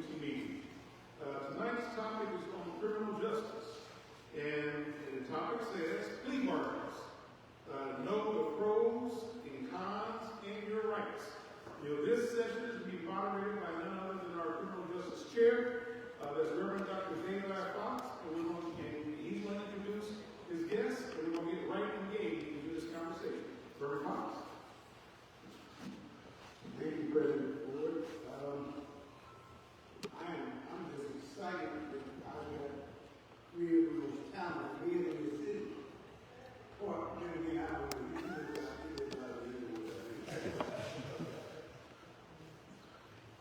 Committee meeting. Tonight's topic is on criminal justice, and the topic says plea bargains. Know the pros and cons and your rights. This session is to be moderated by none other than our criminal justice chair, that's Reverend Dr. David Fox, and he's going to introduce his guests, and we're going to get right engaged into this conversation. Reverend Fox. Thank you, President Ford. I'm just excited that I have three of the most talented men in the city. Or, then again, I don't know.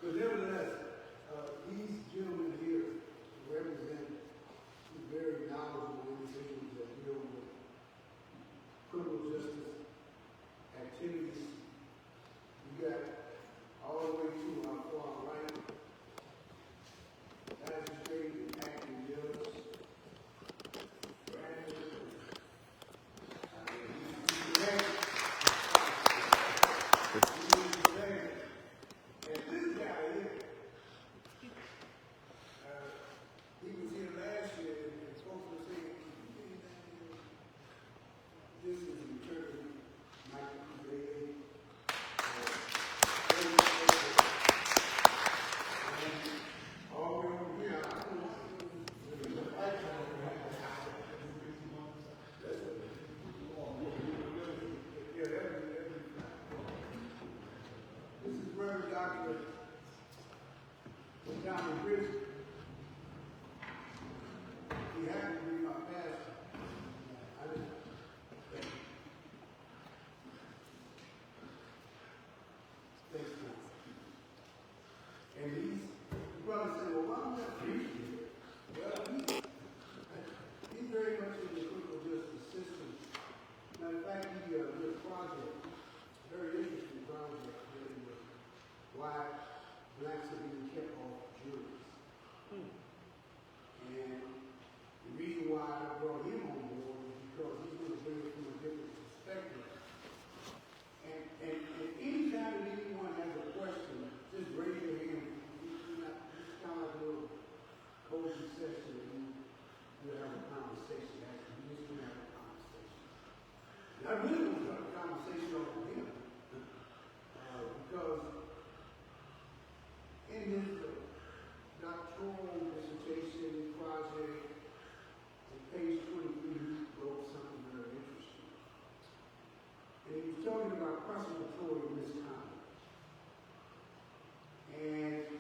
But nevertheless, these gentlemen here represent two very knowledgeable individuals that deal with criminal justice activities. You got all the way to our far right, magistrate and acting judge, and this guy here, he was here last year and spoke to say, this is an attorney, Michael Plea. Doctor down in prison. He happened to be my pastor. I didn't. Thanks, man. And the brother said, well, why don't I preach here? Well, he's very much in the criminal justice system. Matter of fact, he did a project, very interesting project, why blacks are being kept off juries. And the reason why I brought him on board is because he's going to bring it from a different perspective. And anytime that anyone has a question, just raise your hand. It's kind of like a little coaching session, and we'll have a conversation. Actually, we're just going to have a conversation. And I really want to have a conversation over him. Because in his doctoral dissertation project, on page 23, he wrote something very interesting. And he was talking about prosecutorial misconduct. And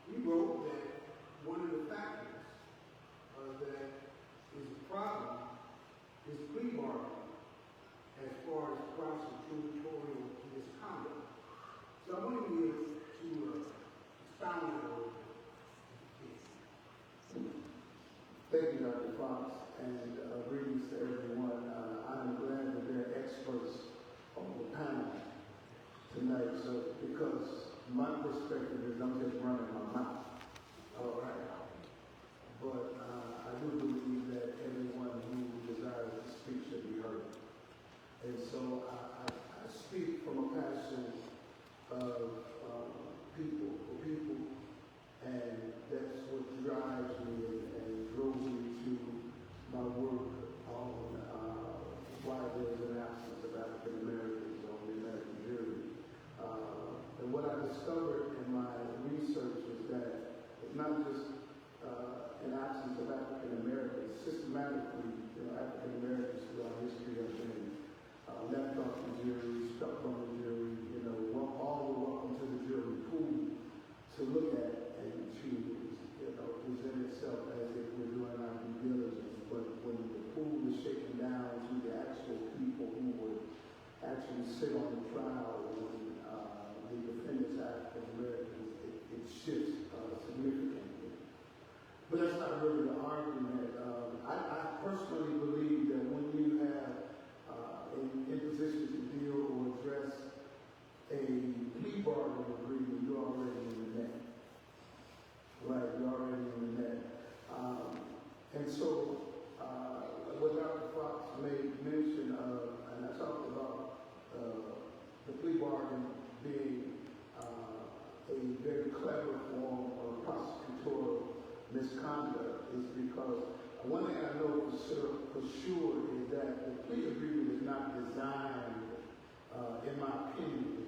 he wrote that one of the factors that is a problem is plea bargaining as far as prosecutorial misconduct. So I want you to expound on that a little bit. Thank you, Dr. Fox, and greetings to everyone. I'm glad that there are experts on the panel tonight, so because my perspective is I'm just running my mouth. All right. But I do believe that everyone who desires to speak should be heard. And so I speak from a passion of people, for people, and that's what drives me and drove me to my work on why there's an absence of African Americans on the American jury. And what I discovered in my research is that it's not just an absence of African Americans. Systematically, African Americans throughout history have been left off the jury, stuck on the jury, all the welcome to the jury pool to look at and to, present itself as if we're doing our due diligence. But when the pool is shaken down to the actual people who would actually sit on the trial when the defendants are African Americans, it shifts significantly. But that's not really the argument. I personally believe that when you for sure is that the plea agreement is not designed, in my opinion,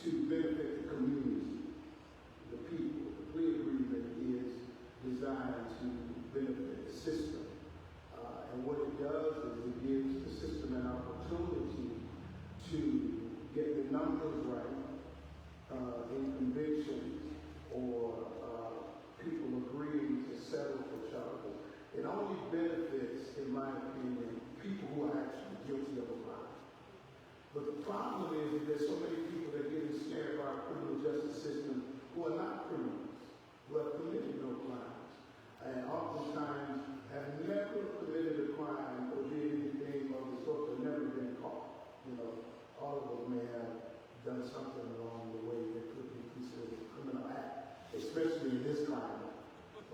to benefit the community, the people. The plea agreement is designed to benefit the system. And what it does is it gives the system an opportunity to get the numbers right in convictions or people agreeing to settle for charges. It only benefits, in my opinion, people who are actually guilty of a crime. But the problem is that there's so many people that get ensnared by our criminal justice system who are not criminals, who have committed no crimes, and oftentimes have never committed a crime or did anything of the sort or never been caught. You know, all of us may have done something along the way that could be considered a criminal act, especially in this climate.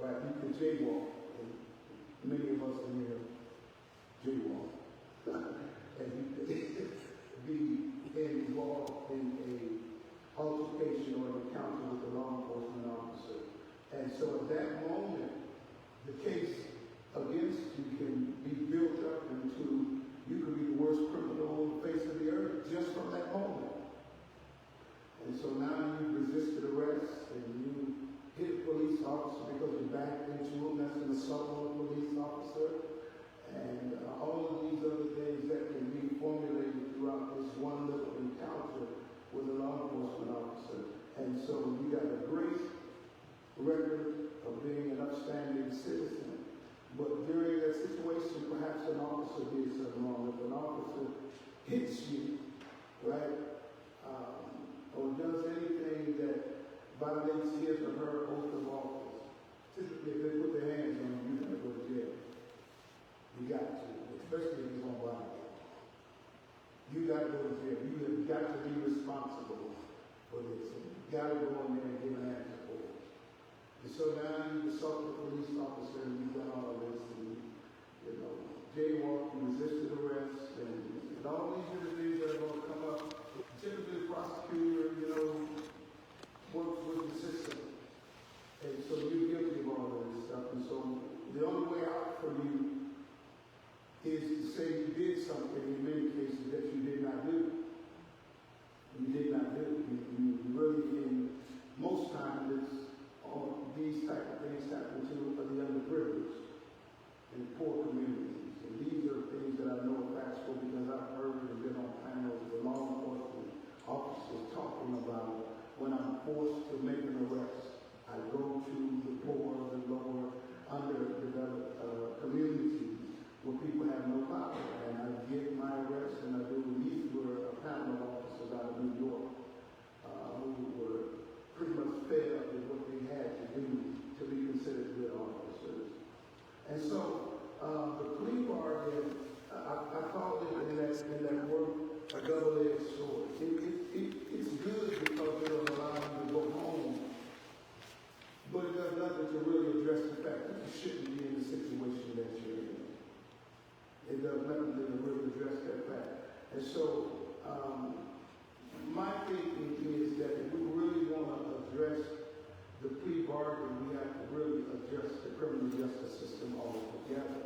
Right? You can jaywalk, and many of us in here jaywalk. And you could be involved in a altercation or an encounter with a law enforcement officer. And so at that moment, the case against you can be built up into, you could be the worst criminal on the face of the earth just from that moment. And so now you resisted arrest and you hit a police officer because you backed into him. That's an assault on a police officer. And all of these other things that can be formulated throughout this one little encounter with a law enforcement officer. And so you got a great record of being an upstanding citizen. But during that situation, perhaps an officer did something wrong. If an officer hits you, right, or does anything that violates his or her oath of office, typically if they put their hands on you, you got to go to jail. You got to, especially if it's on body. You got to go to jail. You have got to be responsible for this. You got to go in there and give an answer for it. And so now you assault the police officer and you've done all of this, and you know, jaywalk, you resisted arrest, and all these different things that are going to come up. Typically, the prosecutor, you know, works with the system. And so you're guilty of all of this stuff. And so the only way out for you is to say you did something in many cases that you did not do. You did not do. You really, in most times, it's all these type of things happen to the underprivileged in poor communities. And these are things that I know are factual because I've heard and been on panels with law enforcement officers talking about when I'm forced to make an arrest. I go to the poor, the lower, underdeveloped communities where people have no power. And I get my arrest and I do. These were a panel of officers out of New York who were pretty much fed up with what they had to do to be considered good officers. And so the plea bargain, I call it in that work a double-edged sword. It's good because it'll allow you to go home, but it does nothing to really address the fact that you shouldn't be in the situation that you're in. It does nothing to really address that fact. And so my thinking is that if we really want to address the plea bargain, we have to really address the criminal justice system altogether.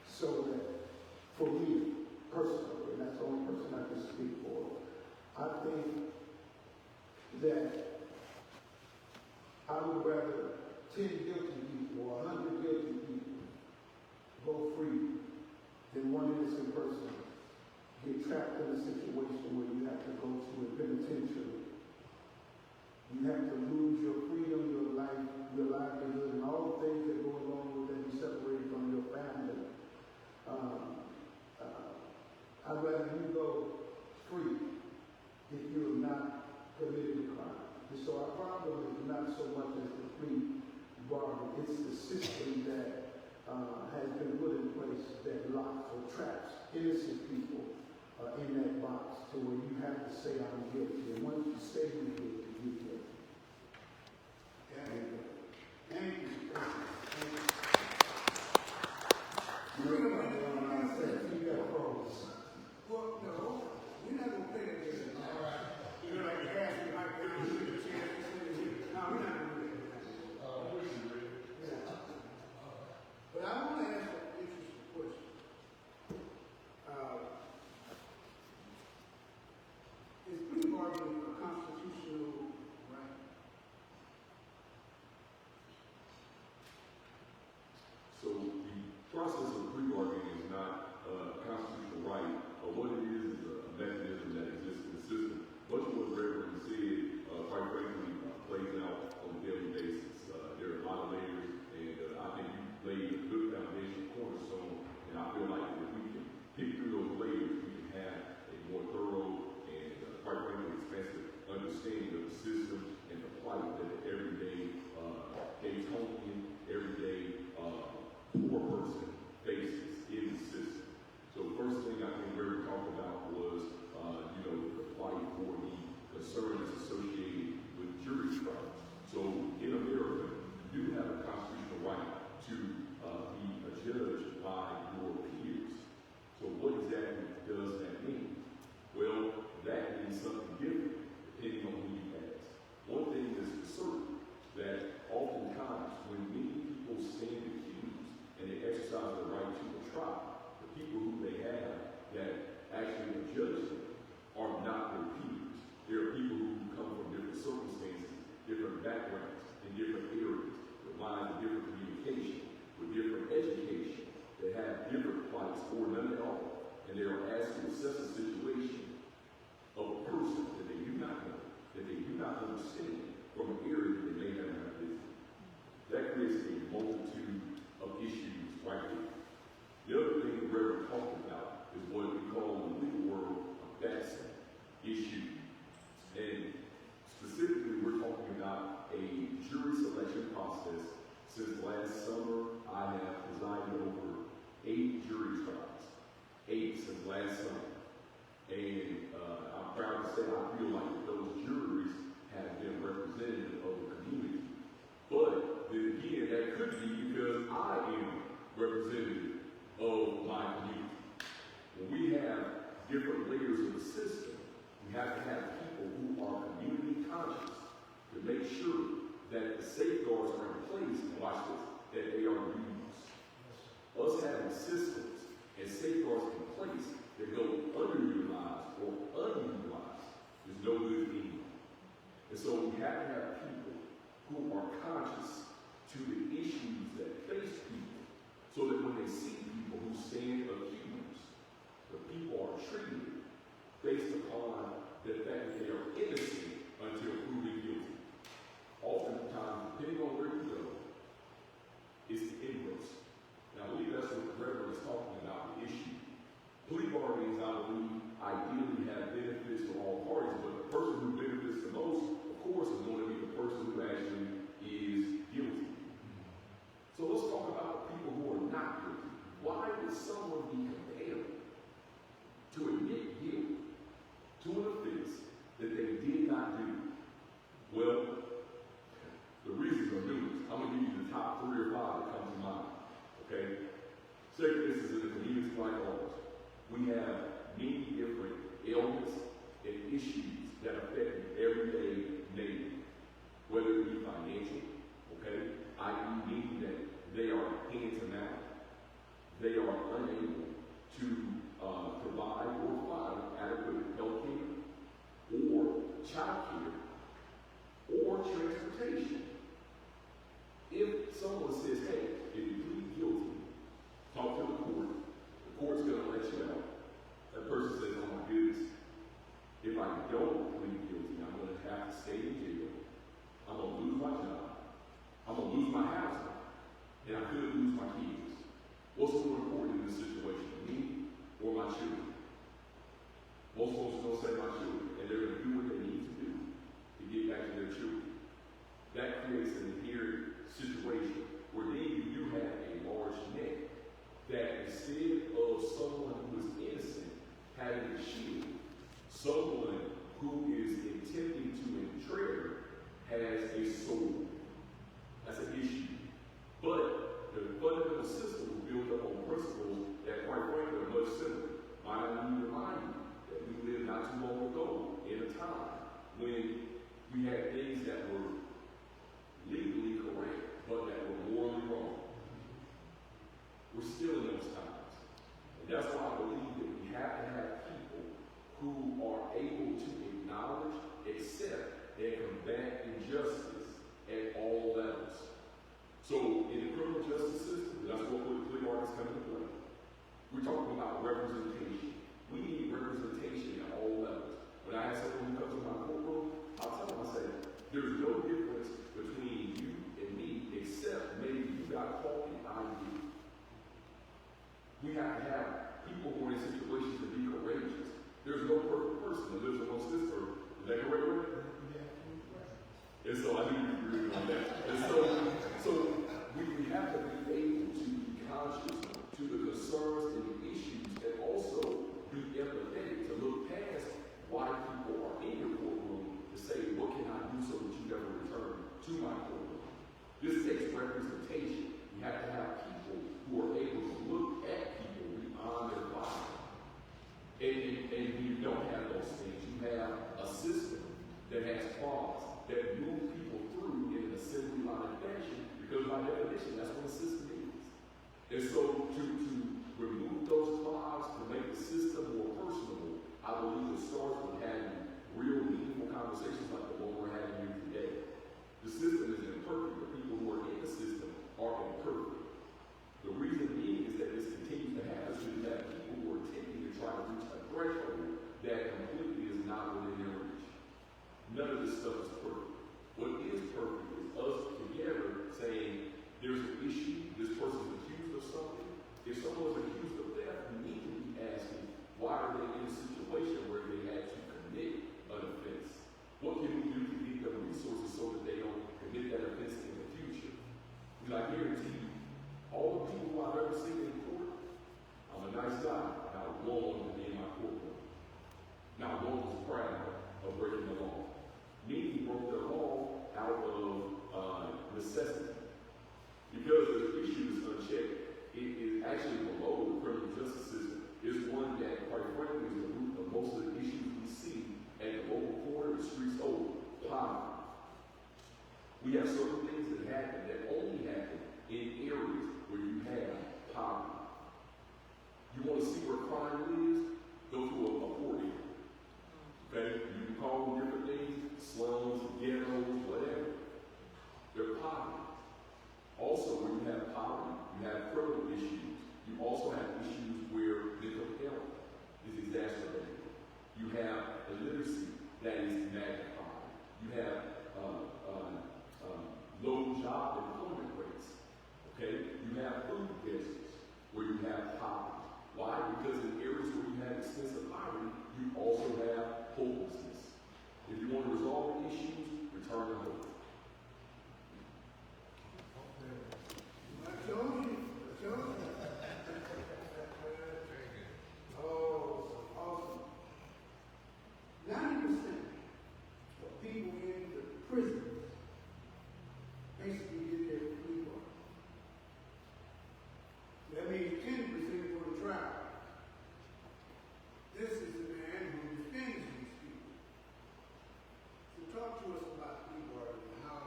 So that, for me, personally, and that's the only person I can speak for, I think that I would rather 10 guilty people or 100 guilty people go free than one innocent person get trapped in a situation where you have to go to a penitentiary. You have to lose your freedom, your life, your livelihood, and all the things that go along with that. Be separated from your family. I'd rather you go free if you have not committed a crime. And so our problem is not so much as the plea bargain, it's the system that has been put in place that locks or traps innocent people in that box to where you have to say I'm guilty. And once you say you're guilty, you're guilty. Thank you. You got pros. Well, no, we're not going to play that game. All right. You know, like the gas, you might be able to shoot a chance. No, we're not going to do that. Yeah. But I want to ask an interesting question. process of plea bargaining is not a constitutional right, or what it is a mechanism that exists in the system. Much of what the Reverend said, quite frankly, plays out on a daily basis. There are a lot of layers, and I think you laid a good foundation, cornerstone, and I feel like if we can pick through those layers, we can have a more thorough and, quite frankly, expansive understanding of the system and the plight that the everyday Daytonian, everyday poor person faces in the system. So the first thing I think we talked about was, the plight for the concerns associated with jury trials. So in America, you do have a constitutional right to be judged by your peers. So what exactly does that mean? Well, that means something different depending on who you ask. One thing is for certain, that oftentimes when many people stand accused and they exercise their right to a trial, the people who they have that actually are judging them are not their peers. There are people who come from different circumstances, different backgrounds, in different areas, with lines of different communication, with different education, that have different plights or none at all. And they are asked to assess a situation of a person that they do not know, that they do not understand, from an area that they may never have visited. That creates a multitude of issues right there. The other thing the Reverend talked about is what we call in the legal world a Batson issue. And specifically, we're talking about a jury selection process. Since last summer, I have presided over 8 jury trials. 8 since last summer. And I'm proud to say I feel like those juries have been representative of the community. But then again, that could be because I am representative of my community. When we have different layers of the system, we have to have people who are community conscious to make sure that the safeguards are in place, and watch this, that they are used. Us having systems and safeguards in place that go underutilized or unutilized is no good anymore. And so we have to have people who are conscious to the issues that face people, so that when they see people who stand accused, the people are treated based upon the fact that they are innocent until proven guilty. Oftentimes, depending on where you go, it's the inverse. Now, I believe that's what the Reverend is talking about, the issue. Plea bargainings, I believe, ideally have benefits for all parties, but the person who benefits the most, of course, is going to be the person who actually is guilty. So let's talk about people who are not guilty. Why would someone be compelled to admit guilt to an offense that they did not do? Well, the reasons are numerous. I'm going to give you the top 3 or 5 that come to mind. Okay? Second, this is in a community like ours. We have many different ailments and issues that affect the everyday neighbor, whether it be financial, okay, i.e. meaning that they are hand to mouth, they are unable to provide or find adequate health care, or child care, or transportation. If someone says, hey, if you plead guilty, talk to the court's going to let you out. That person says, oh my goodness, if I don't plead guilty, I'm going to have to stay in jail. I'm going to lose my job. I'm going to lose my house. And I could lose my kids. What's more important in this situation, me or my children? Most folks don't say my children, and they're going to do what they need to do to get back to their children. That creates an inherent situation where then you do have a large net that instead of someone who is innocent having a shield, someone who is intending to entreat has a sword. That's an issue. But the fundamental system was built up on principles that, quite frankly, are much similar. Might I need to remind you that we lived not too long ago in a time when we had things that were legally correct, but that were morally wrong. We're still in those times. And that's why I believe that we have to have people who are able to acknowledge, accept, and combat injustice at all levels. So in the criminal justice system, that's what plea bargains come into play. that has clause that move people through in an assembly line fashion, because by definition, that's what a system is. And so to remove those clauses to make the system more personable, I believe it starts with having real meaningful conversations like the one we're having here today. The system is imperfect. The people who are in the system are imperfect. The reason being is that this continues to happen, so you have people who are attempting to try to reach a threshold that completely is not within their reach. None of this stuff is perfect. What is perfect is us together saying, there's an issue, this person's accused of something. If someone's accused of theft, we need to be asking, why are they in a situation where they had to commit an offense? What can we do to give them resources so that they don't commit that offense in the future? Because I guarantee you, all the people who I've ever seen in court, I'm a nice guy. Not one wanted to be in my courtroom. Not one was proud of breaking the law. Many broke the law out of necessity. Because the issue is unchecked, it is actually below the criminal justice system. It's one that, quite frankly, is the root of most of the issues we see at the local court, the streets over. Poverty. We have certain things that happen that only happen in areas where you have poverty. You want to see where crime is? Go to a poor area. Okay? You can call them different things, slums, ghettos, whatever. They're poverty. Also, when you have poverty, you have criminal issues. You also have issues where mental health is exacerbated. You have illiteracy that is magnified. You have low job employment rates. Okay? You have food deserts where you have poverty. Why? Because in areas where you have extensive poverty, you also have hopelessness. If you want to resolve the issues, return to hope. Oh, awesome. 90% of people in the prisons basically get their plea bargain. That means 10% go to trial. This is the man who defends these people. So talk to us about plea bargain and how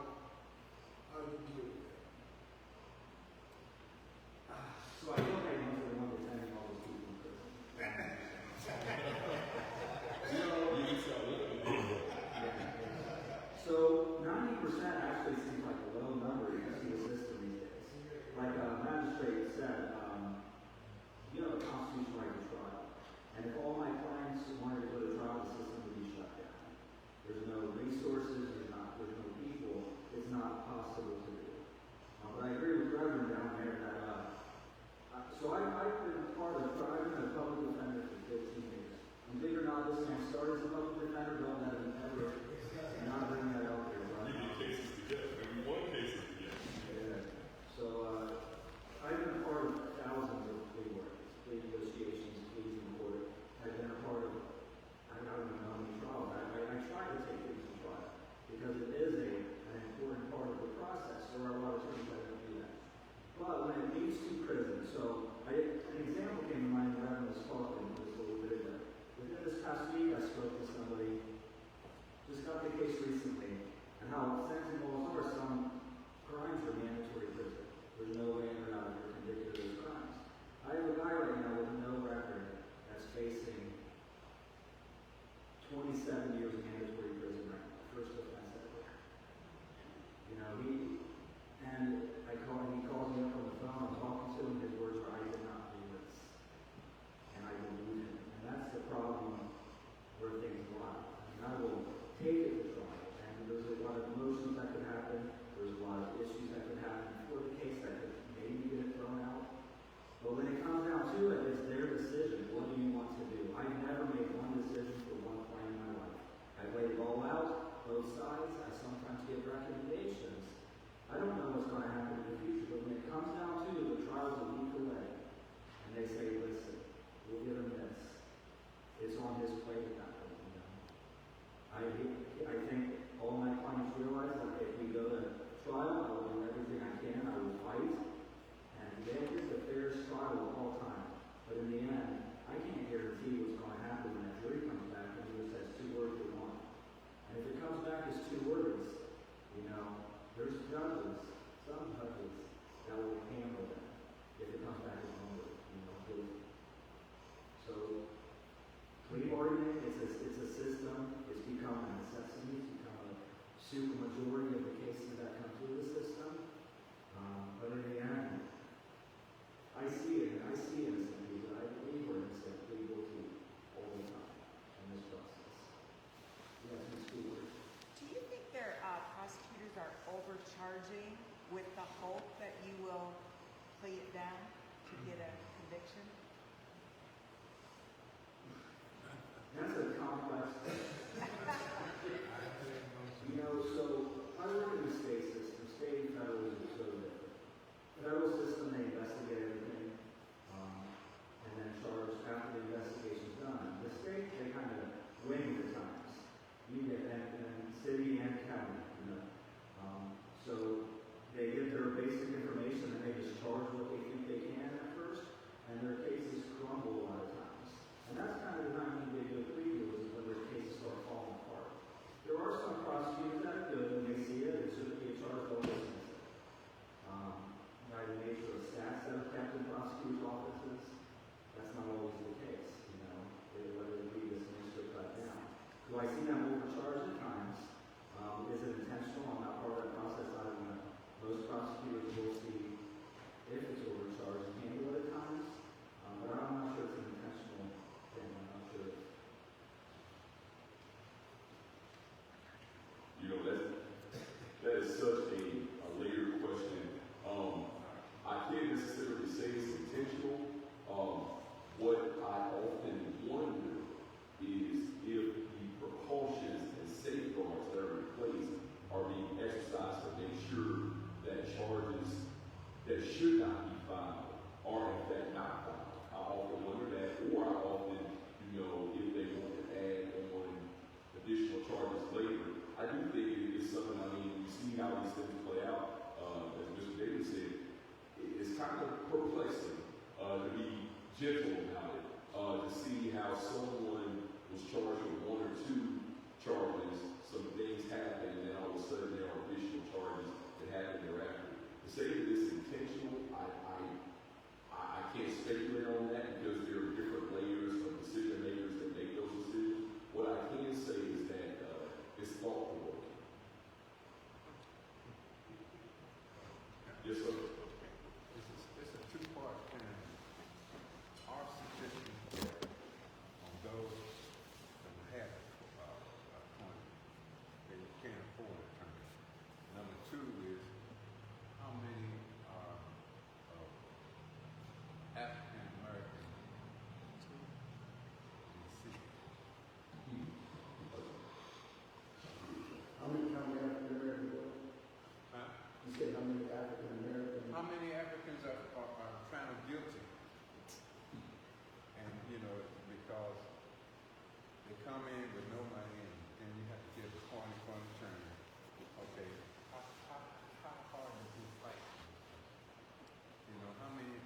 you deal with that. So I feel like I'm the one defending all those people in prison. So 90% actually seems like a low number in the system these days. Like a magistrate said, you have a constitutional right to trial. And if all my clients wanted to go to trial, the system would be shut down. There's no resources, there's no people, it's not possible to do. But I agree with Reverend down there that so I've been a part of, I've been a public defender for 15 years. And believe it or not, this man started as a public defender, don't let him ever not bring that out there. Right? We did cases together, and we won cases together. Yeah. So I've been a part of thousands of plea works, plea negotiations, pleas in court. I've been a part of, I don't even know how many trials. I try to take things to trial because it is an important part of the process. There are a lot of attorneys that don't do that. But when it leads to prison, so an example came to mind when I was talking just a little bit ago. Within this past week, I spoke to somebody, just got the case recently, and how sentencing laws are some crimes are mandatory prison. There's no way in or out if you're convicted of those crimes. I have a guy right now with no record that's facing 27 years of mandatory prison right now, first offense ever. You know, he calls me up on the phone, I'm talking to him, his words are, I did not do this. And I believe him. And that's the problem where things lie. And I will take it to trial. And there's a lot of emotions that could happen, there's a lot of issues that could happen before the case that could maybe get thrown out. But when it comes down to it, it's their decision. What do you want to do? I never make one decision for one client in my life. I weigh it all out, both sides. I sometimes give recommendations. I don't know what's going to happen in the future, but when it comes down to the trial's a week away, and they say, listen, we'll give him this. It's on his plate at that point, you know. I think all my clients realize that if we go to trial, I will do everything I can. I will fight. And that is the fairest trial of all time. But in the end, I can't guarantee what's going to happen when that jury comes back and either says 2 words or 1. And if it comes back I see them overcharged at times. Is it intentional? I'm not part of that process. I don't know. Most prosecutors will see if it's overcharged and handle it at times. But I'm not sure it's an intentional thing. I'm not sure. You know, that is such a layered question. I can't necessarily say it's intentional. What I often wonder is if the precautions and safeguards that are in place are being exercised to make sure that charges that should not be filed are in fact not filed. I often wonder that, or I often, if they want to add on additional charges later. I do think it is something, you see how these things play out, as Mr. Davis said, it's kind of perplexing to be gentle about it, to see how someone was charged with one or two charges, some things happen, and then all of a sudden there are additional charges that happen thereafter. To say that it's intentional, I can't speculate on that because there are different layers of decision makers that make those decisions. What I can say is that it's thought-provoking. Yes, sir. It's a two-part thing. Our suggestion on those that have attorney, they can't afford an attorney. Number two is how many are African American in the city? How many African Americans? Huh? You said how many African Americans? How many Africans are found guilty? And because they come in with no money and you have to get a corny attorney. Okay, how hard is this fight? How many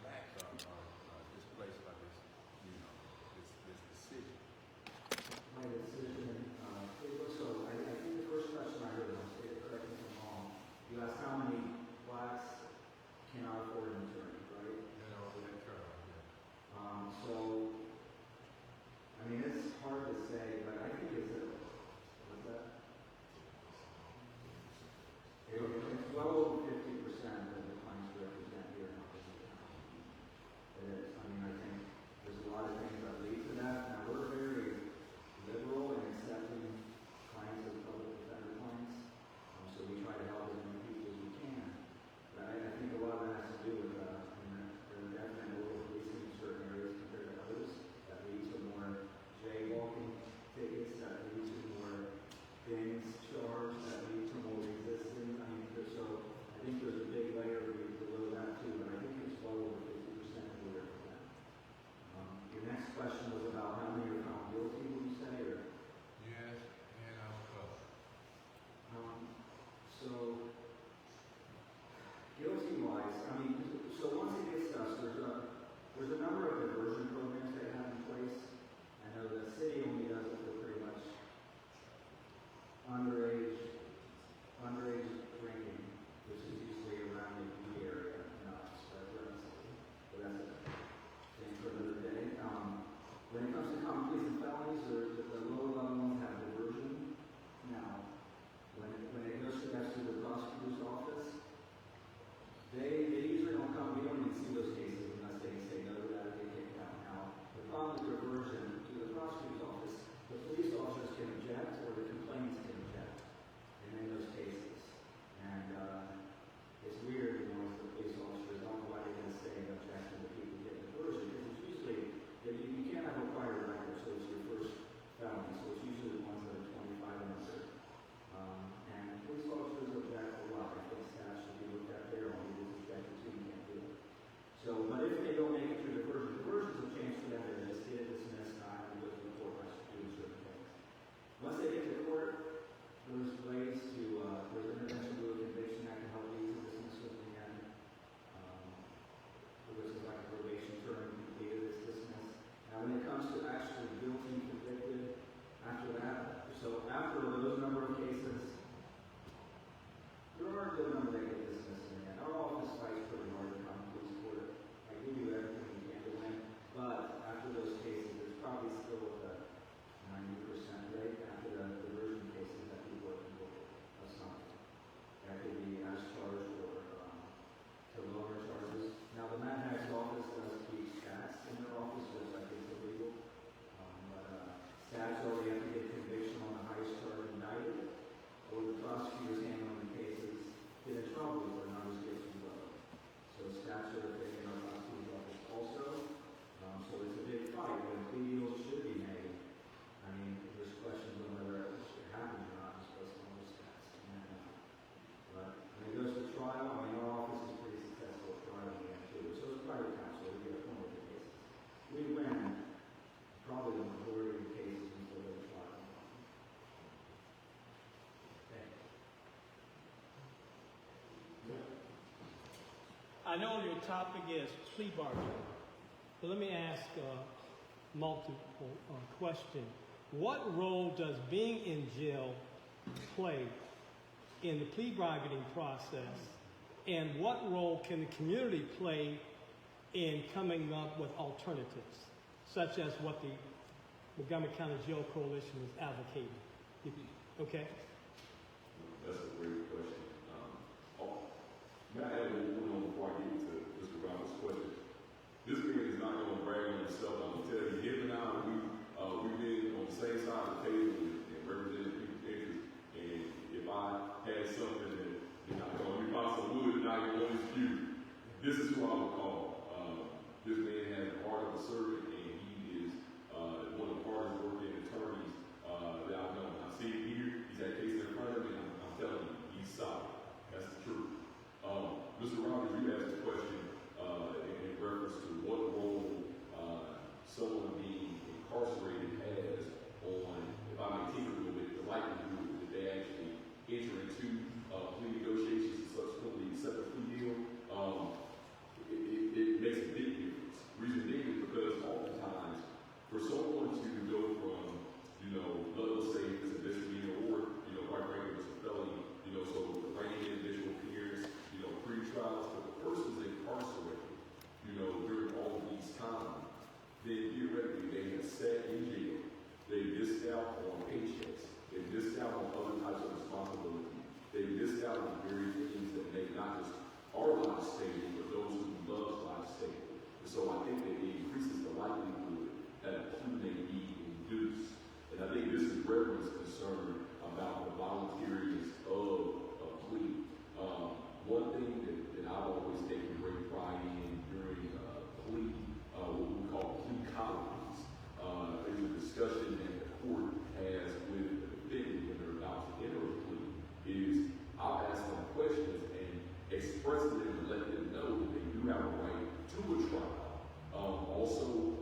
blacks are displaced by this decision? My decision, so I think the first question I heard, and I'll say it correct me if I'm wrong, you asked how many blacks cannot afford an attorney, right? So, it's hard to say, but I think it's what's that? It's well over 50% of the clients we represent here in Office of County. It is. I think there's a lot of things that lead to that. Now, we're very liberal in accepting clients as public defender clients, so we try to help as many people as we can. But I think a lot of that has to do with there are definitely local policing in certain areas compared to others that lead to more jaywalking tickets, that lead to more things charged, that lead to more resistance. So I think there's a big layer below that too, but I think it's well over 50% of the represent. Your next question was about how many are found guilty, would you say, or? Yes, and So, guilty-wise, so once it gets to us, there's a number of diversion programs that have in place. I know the city only does it for pretty much underage drinking, which is usually around the D area, not residentially. But that's a thing for another day. When it comes to common pleas and felonies, the lower level ones have diversion. Now, when it goes to the prosecutor's office, they usually don't come. We don't even see those cases unless they say no to that, they kick it out. Now, the problem with diversion to the prosecutor's office, the police officers can object or the complainants can object in those cases. And it's weird, as the police officers don't know why they're going to say and object to the people getting diversion, because it's usually, you can't have a prior record, so it's your first felony. I know your topic is plea bargaining, but let me ask a multiple question. What role does being in jail play in the plea bargaining process, and what role can the community play in coming up with alternatives, such as what the Montgomery County Jail Coalition is advocating? Okay? That's a great question. May I add one more before I get to Mr. Roberts' question? This man is not going to brag on himself. I'm going to tell you, him and I, we've been on the same side of the table and represented people's interests. And if I had something that, we found some wood and I can want his view, this is who I would call. This man has the heart of a servant, and he is one of the hardest working attorneys that I've known. I see him here. He's had cases in front of me, and I'm telling you, he's solid. That's the truth. Mr. Roberts, you asked a question in reference to what role someone being incarcerated has on, if I may tinker a little bit, the likelihood that they actually enter into plea negotiations and subsequently accept a plea deal. It makes a big difference. Reason being is because oftentimes, for someone to go from, let's say if it's a misdemeanor or, quite frankly, it's a felony, so the range of initial appearance, pre-trials, but the person's incarcerated, during all of these times, then theoretically they have sat in jail, they missed out on paychecks, they missed out on other types of responsibility, they missed out on various things that make not just our lives stable, but those who love lives stable. And so I think that it increases the likelihood that a plea may be induced. And I think this is Reverend's concern about the voluntariness of a plea. One thing that I've always taken great pride in during plea, what we call plea colloquies, is a discussion that the court has with the defendant when they're about to enter a plea, is I'll ask them questions and express to them and let them know that they do have a right to a trial. Also,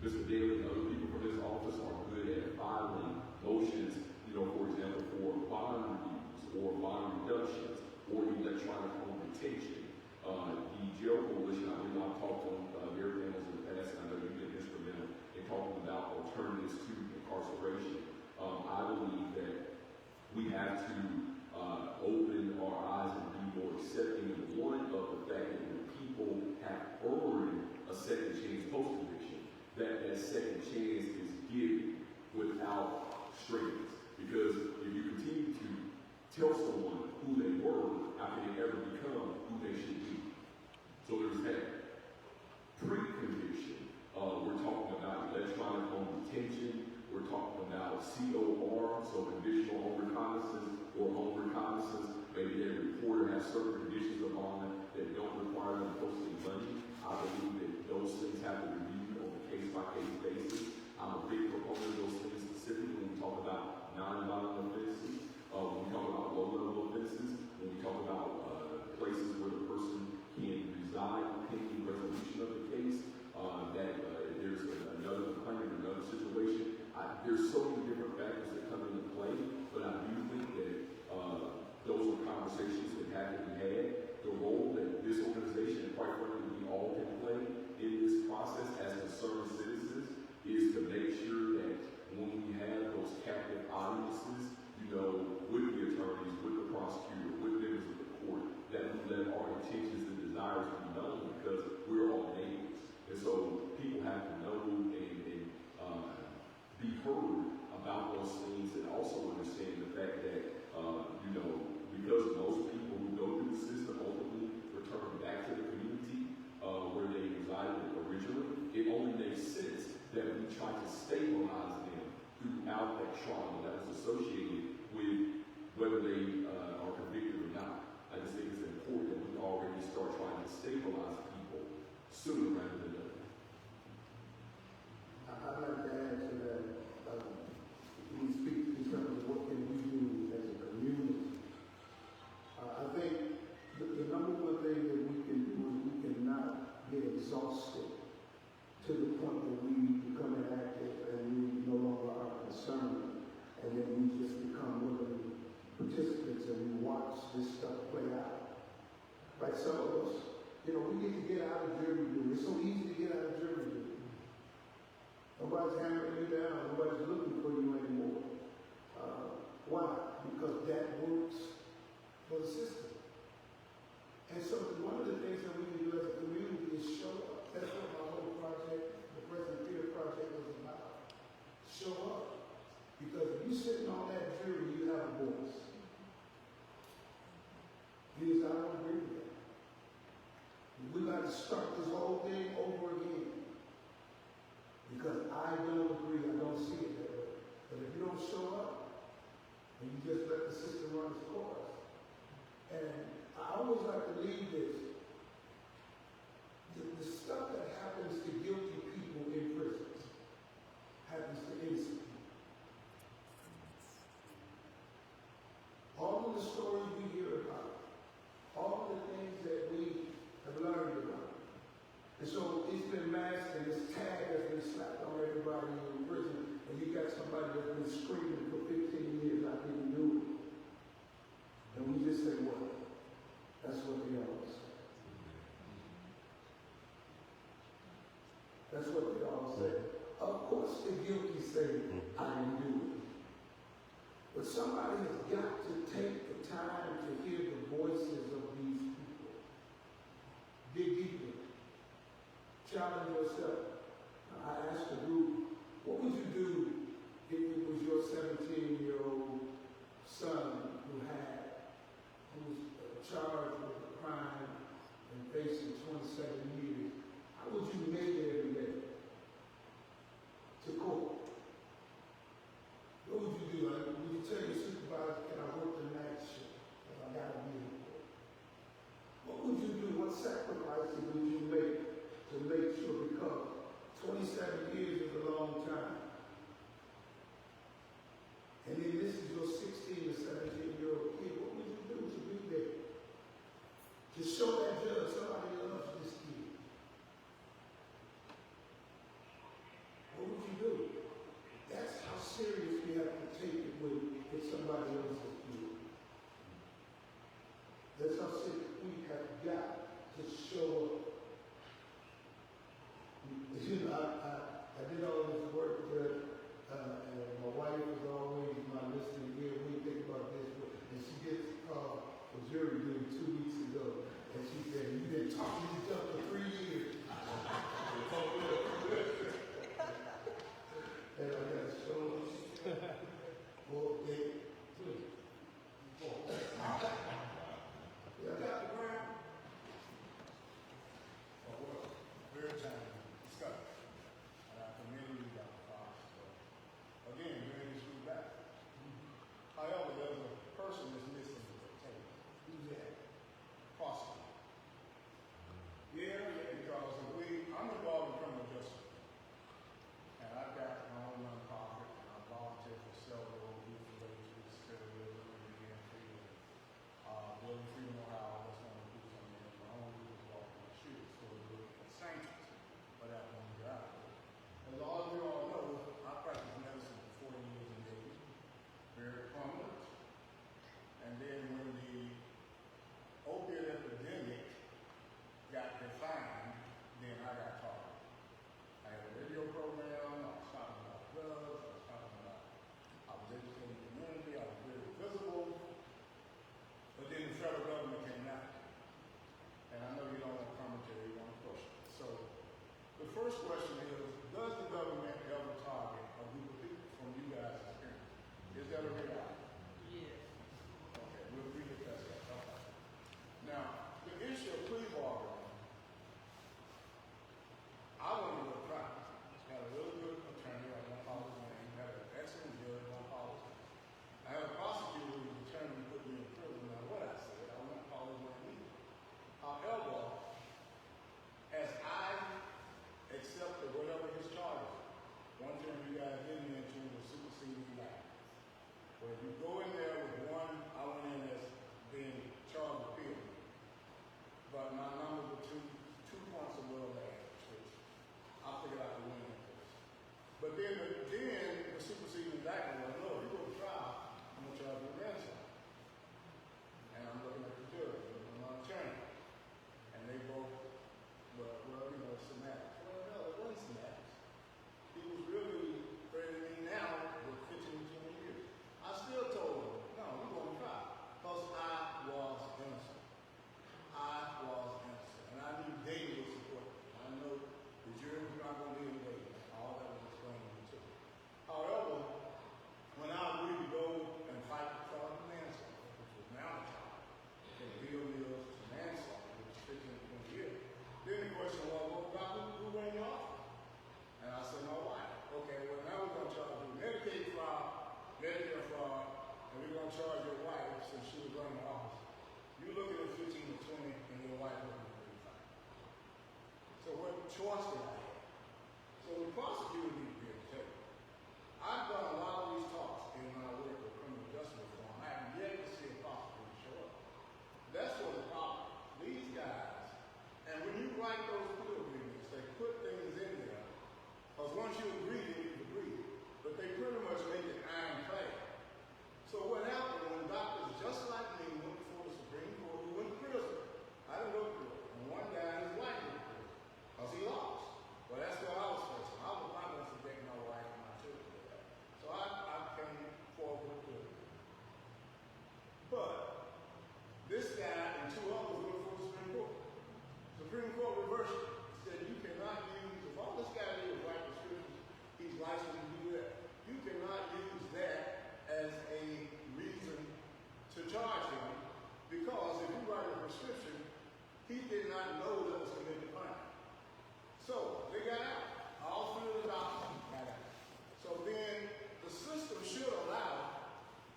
Mr. Daly and other people from his office are good at filing motions, for example, for bond reviews or bond reductions or electronic home detention. The jail coalition, I believe I've talked on their panels in the past, and I know you've been instrumental in talking about alternatives to incarceration. I believe that we have to open our eyes and be more accepting of one of the fact that when people have earned a second chance post-conviction, that second chance is given without strings. Because if you continue to tell someone who they were, how can they ever become who they should be? So there's that. Pre-conviction, we're talking about electronic home detention, we're talking about COR, so conditional home reconnaissance or home reconnaissance. Maybe a reporter has certain conditions of bond that don't require them posting money. I believe that those things have to be reviewed on a case-by-case basis. I'm a big proponent of those things, specifically when we talk about non-violent offenses, when we talk about low-level offenses, when we talk about places where the person can reside pending resolution of the case, that if there's another complaint or another situation, there's so many different factors that come into play, but I do think that those are conversations that have to be had. The role that this organization, and quite frankly, we all can play in this process as concerned citizens is to make sure that when we have those captive audiences, with the attorneys, with the prosecutor, with members of the court, that we let our intentions and desires be known because we're all neighbors. And so people have to know and be heard about those things and also understand the fact that, because most people who go through the system ultimately return back to the community where they resided originally, it only makes sense that we try to stabilize them throughout that trauma that was associated with whether they are convicted or not. I just think it's important that we already start trying to stabilize people sooner rather than later. I'd like to add to that. We speak in terms of what can we do as a community. I think the number one thing that we can do is we cannot get exhausted to the point that we become inactive and smacking you down. Nobody's looking for you anymore. Why? Because that works for the system. And so one of the things that we can do as a community is show up. That's what my whole project, the President Peter project, was about. Show up. Because if you're sitting on that jury, you have a voice. I don't agree with that. We got to start this whole thing over again. Because I don't agree, I don't see it that way. But if you don't show up, and you just let the system run its course. And I always like to leave this. The stuff that happens to guilty people in prisons happens to innocent people. All of the stories we hear about, all of the things that we have learned about. And so it's been masked and this tag has been slapped on everybody in prison, and you got somebody that's been screaming for 15 years, I didn't do it. And we just say, well, that's what they always say. choice that I had. So the prosecutor needs to be able to tell you. I've done a lot of these talks in my work with criminal justice reform. I have yet to see a prosecutor show up. That's what the problem. These guys, and when you write those plea agreements, they put things in there, because once you agree, then you agree. But they pretty much make it ironclad. So what happened when doctors just like me went before the Supreme Court, who went to prison? I didn't go to prison. And one guy in his life went to prison, because he lost. Well, that's what I was facing. I was not going to protect my wife and my children with that. So I came forward with it. But this guy and two others went before the Supreme Court. Supreme Court reversed it. Said you cannot use, if all this guy did was write prescriptions, he's licensed to do that. You cannot use that as a reason to charge him, because if you write a prescription, he did not know that was committed crime. So they got out. All three of the doctors got out. So then the system should allow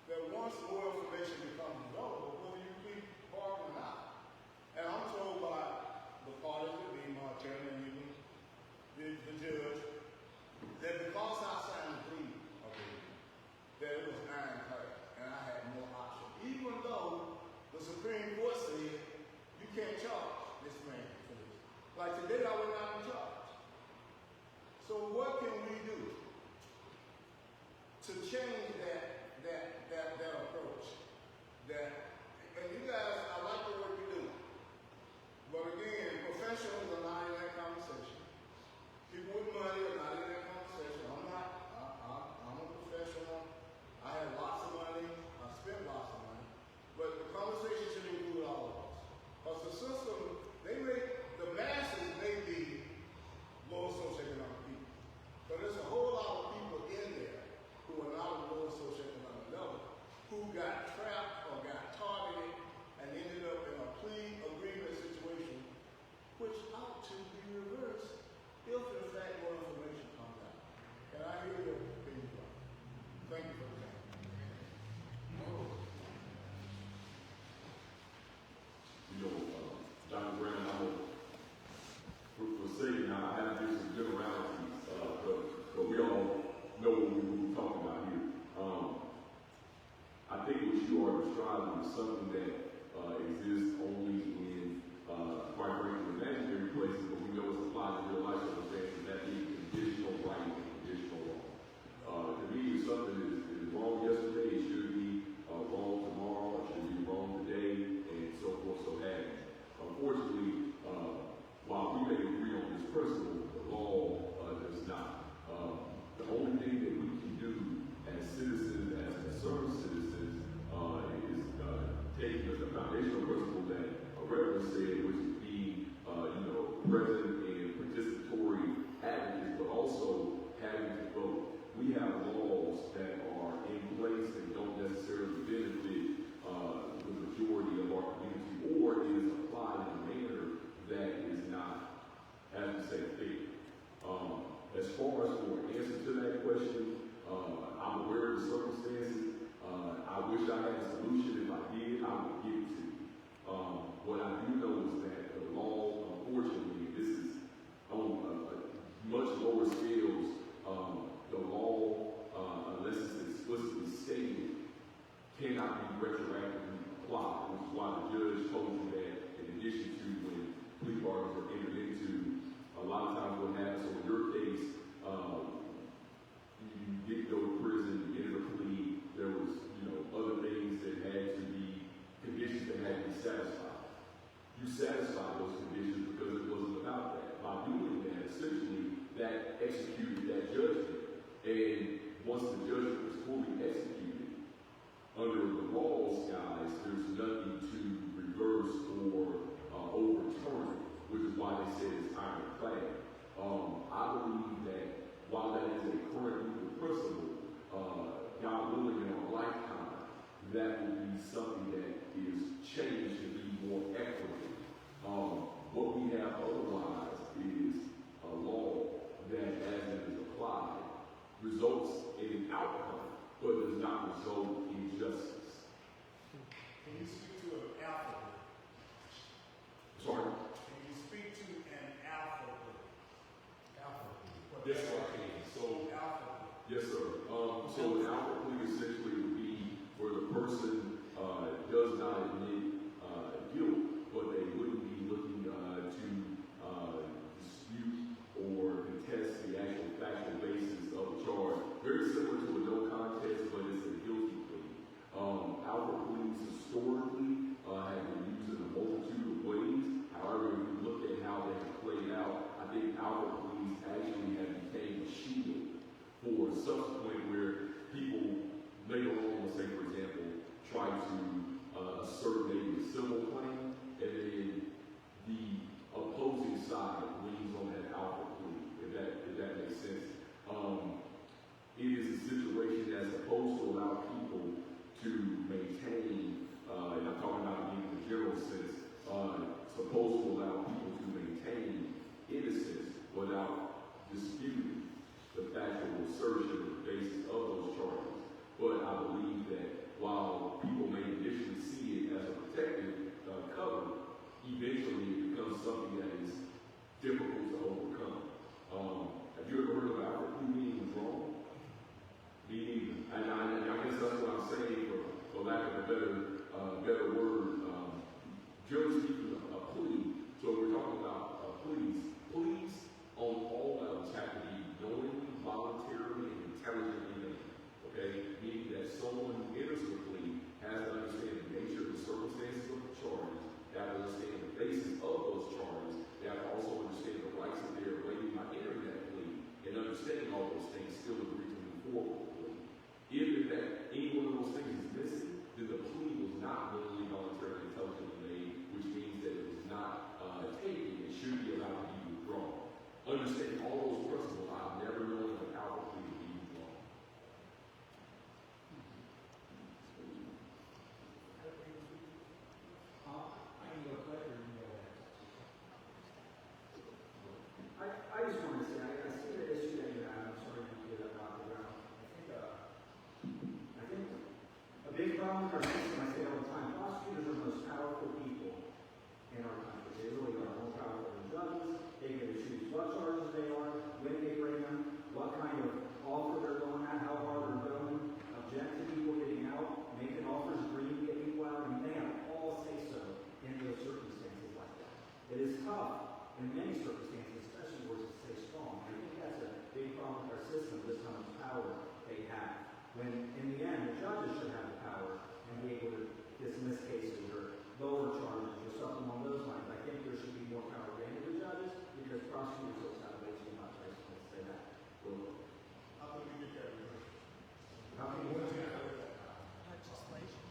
that once more information becomes available, whether you keep pardon or not. And I'm told by the parties that be my attorney and even the judge that because I signed the plea agreement, that it was ironclad and I had no option. Even though the Supreme Court said you can't charge this man for this. Like today I would not be charged. So what can we do to change that approach? And you guys, I like the work you're doing. But again, professionals are not in that conversation. People with money are not in that conversation. I'm not. I'm a professional. I have lots of money. I spend lots of money. But the conversation should include all of us. Because the system, the masses may be lower socioeconomic people. But there's a whole lot of people in there who are not on the lower socioeconomic level, who got trapped or got targeted and ended up in a plea agreement situation, which ought to be reversed if in fact more information comes out. And I hear your opinion. Thank you for the time. You know, Dr. Brown, I'm going for sake now, I have to give some generalities, but we all know what we're talking about here. I think what you are describing is something that exists only in, quite frankly, imaginary places, but we know it's applied to real life circumstances, that being conditional right and conditional law. To me, if something is wrong yesterday, it should be wrong tomorrow, it should be wrong today, and so forth, so having. Unfortunately, while we may agree on this principle, the law does not. The only thing that we can do as citizens, as concerned citizens, is taking the foundational principle that a reverend said, which is being, present and participatory advocates, but also having to vote. We have laws that are in place that don't necessarily benefit the majority of our community, or is applied in a manner that is not, as we say, fair. As far as for an answer to that question, I'm aware of the circumstances. I wish I had a solution. If I did, I would give it to you. What I do know is that the law, unfortunately, this is on much lower scales. The law, unless it's explicitly stated, cannot be retroactively applied, which is why the judge told you that in addition to when plea bargains are entered into, a lot of times what happens, so in your case, you didn't go to prison, you entered a plea, there was, other things that had to be, conditions that had to be satisfied. You satisfied those conditions because it wasn't about that. By doing that, essentially, that executed that judgment. And once the judgment was fully executed, under the laws, guys, there's nothing to reverse or overturn, which is why they say it's ironclad. I believe that while that is a current legal principle, God willing in our lifetime, that will be something that is changed to be more equitable. What we have otherwise is a law that, as it is applied, results in an outcome, but does not result in justice. Can you speak to an alphabet? Sorry? Can you speak to an alphabet? Yes, sir. So an alpha plea essentially would be where the person does not admit guilt, but they wouldn't be looking to dispute or contest the actual factual basis of the charge. Very similar to a no contest, but it's a guilty plea. Alpha pleas historically have been used in a multitude of ways. However, if you look at how they have played out, I think alpha pleas actually have become a shield for subsequent where people later on, let's say for example, try to assert maybe a civil claim, and then the opposing side leans on that alpha plea, if that makes sense. It is a situation that's supposed to allow people to maintain, and I'm talking about in the general sense, supposed to allow people to maintain innocence without disputing the factual assertion of the basis of those charges. But I believe that while people may initially see it as a protective cover, eventually it becomes something that is difficult to overcome. Have you ever heard of alpha plea meaning was wrong? Me neither. And I guess that's what I'm saying, for lack of a better word. Generally speaking, a plea. So we're talking about pleas. Pleas on all levels have to be knowingly, voluntarily, and intelligently made. Okay? Meaning that someone who enters the plea has to understand the nature of the circumstances of the charges, they have to understand the basis of those charges, they have to also understand the rights that they're waiving by entering that plea, and understanding all those things still agree to move forward with the plea. If in fact any one of those things is missing, then the plea was not willingly, voluntarily, intelligently made, which means that it was not taken. It should be allowed to be withdrawn. Understanding all those principles, I've never known of an alpha plea to be withdrawn. I just wanted to say, I see the issue that you have. I'm sorry to get that off the ground. I think a big problem with our system, I say all the time, prosecutors are the most powerful people in our country. They really are more powerful than judges. They get to choose what charges they are, when they bring them, what kind of offer they're going at, how hard they're going, object to people getting out, making offers, agreeing to get people out. I mean, they have all say so in those circumstances like that. It is tough in many circumstances, especially where it's stay strong. I think that's a big problem with our system, just how much power they have. When in the end, the judges should have the power and be able to dismiss cases or lower charges or something along those lines. I think there should be more power granted to judges because prosecutors also have way too much. I just want to say that. How can we get that? How can you Legislation.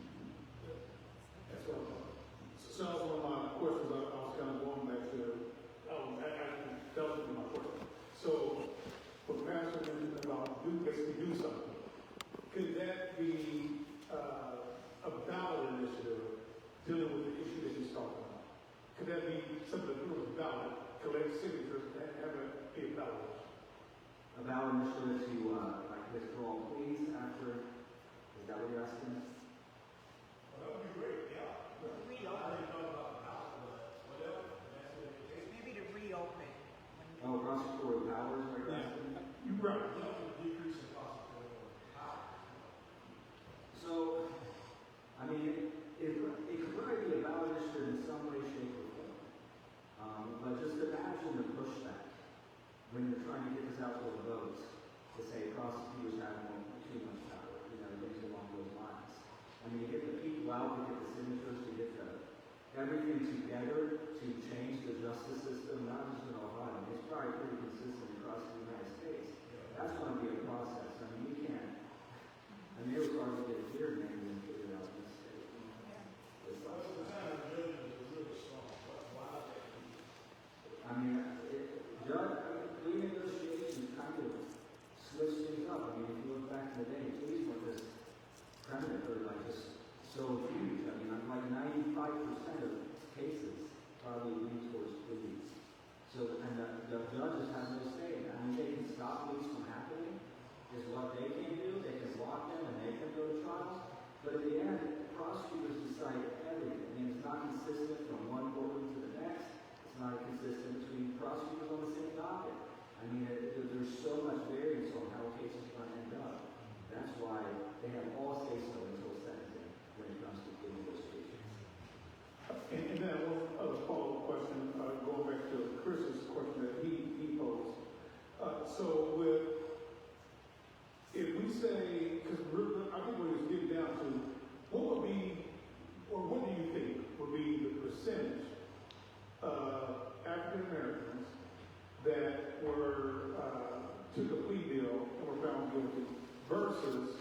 That's what So one of my questions, I was kind of going back to, that was my question. So, for the master about basically do something, could that be a ballot initiative dealing with the issue that he's talking about? Could that be something that was ballot, collect signatures, and have it be a ballot? a ballot initiative to like withdraw pleas after. Is that what you're asking? Well, that would be great, yeah. Maybe to reopen. Oh, prosecutorial powers, are you asking? You're right. So, I mean, it could probably be a ballot initiative in some way, shape, or form. But just imagine the pushback when you're trying to get this out to the votes to say prosecutors have too much power, things along those lines. I mean, you get the people out, you get the signatures, you get everything together to change the justice system, not just in Ohio. It's probably pretty consistent across the United States. That's going to be a process. I mean, you can't. I mean, it was hard to get it here, maybe, and figure it out in this state. I mean, plea negotiations kind of switch things up. I mean, if you look back in the day, pleas were just primitive or like just so huge. I mean, like 95% of cases probably lean towards pleas. So, and the judges have no say. I mean, they can stop pleas from happening as say, because I think what it's getting down to, what would be, or what do you think would be the percentage of African Americans that were, took a plea deal and were found guilty versus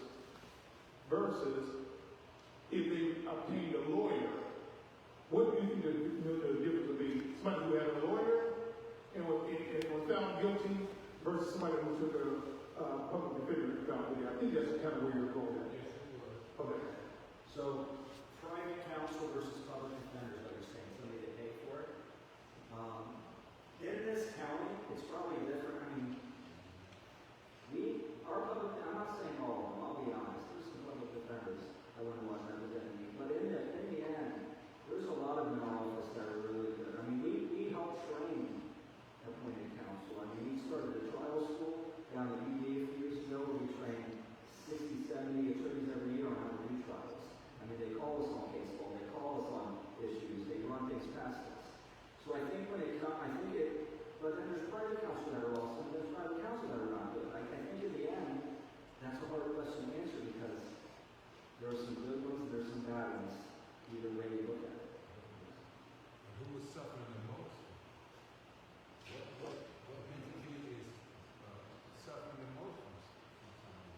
if they obtained a lawyer? What do you think the difference would be? Somebody who had a lawyer and was found guilty versus somebody who took a public defender and found guilty. I think that's kind of where you're going at. Yes, we were. Okay. So, private counsel versus public defenders, what you're saying, somebody that pay for it. In this county, it's probably different. I mean, I'm not saying all of them, I'll be honest. There's some public defenders I wouldn't want representing me. But in the end, there's a lot of them in our office that are really good. I mean, we help train appointed counsel. I mean, we started a trial school down at UD a few years ago. We trained 60, 70 attorneys every year on how to do trials. I mean, they call us on case law, they call us on issues, they run things past us. So I think when it comes, but then there's private counsel that are awesome, there's private counsel that are not good. I think in the end, that's a hard question to answer because there are some good ones and there's some bad ones, either way you look at it. Who was suffering the most? What entity is suffering the most from some of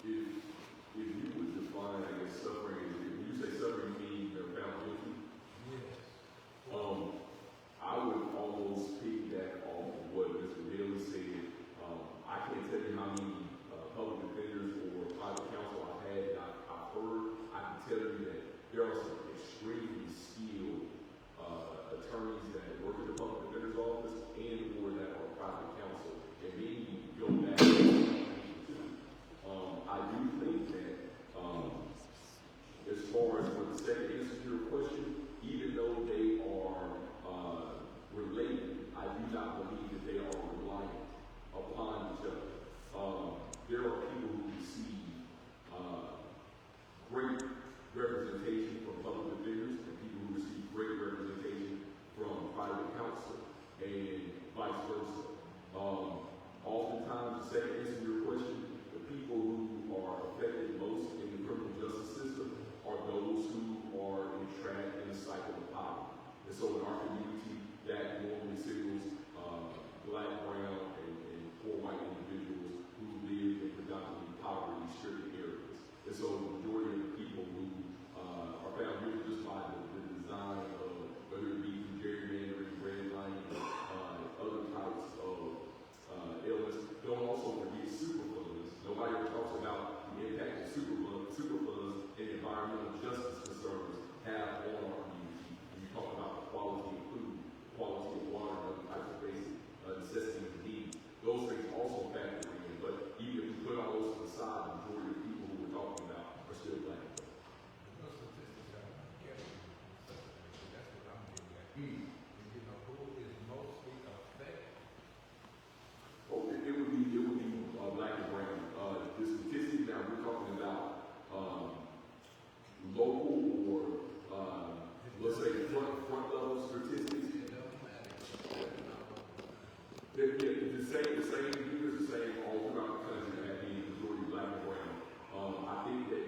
these If you would define, I guess, suffering, if you say suffering means they're found guilty, Yes. I would almost piggyback off of what Mr. Bailey said. I can't tell you how many public defenders or private counsel I've had that I've heard. I can tell you that there are some extremely skilled attorneys that work in the public defender's office and or that are private counsel. And maybe go back to I do think that as far as for the second answer to your question, even though they are related, I do not believe that they are reliant upon each other. There are people who receive great representation from public defenders and people who receive great representation from private counsel and vice versa. Oftentimes, the second answer to your question, the people who are affected most in the criminal justice system are those who are entrapped in the cycle of poverty. And so in our community, that normally signals black, brown, and poor white individuals who live in predominantly poverty-stricken areas. And so the majority of the people who are found guilty just by the design of whether it be through gerrymandering, redlining, other types of illness. Don't also forget superfunds. Nobody ever talks about the impact of superfunds and environmental justice concerns have on our community. When you talk about the quality of food, quality of water, and other types of basic necessities and needs, those things also factor in. But even if you put all those to the side, the majority of the people who we're talking about are still black. No statistics out there. That's what I'm getting at. You know, who is mostly affected? Oh, it would be black and brown. The statistics now we're talking about local or let's say front level statistics. The same figures, the same all throughout the country that being the majority black and brown. I think that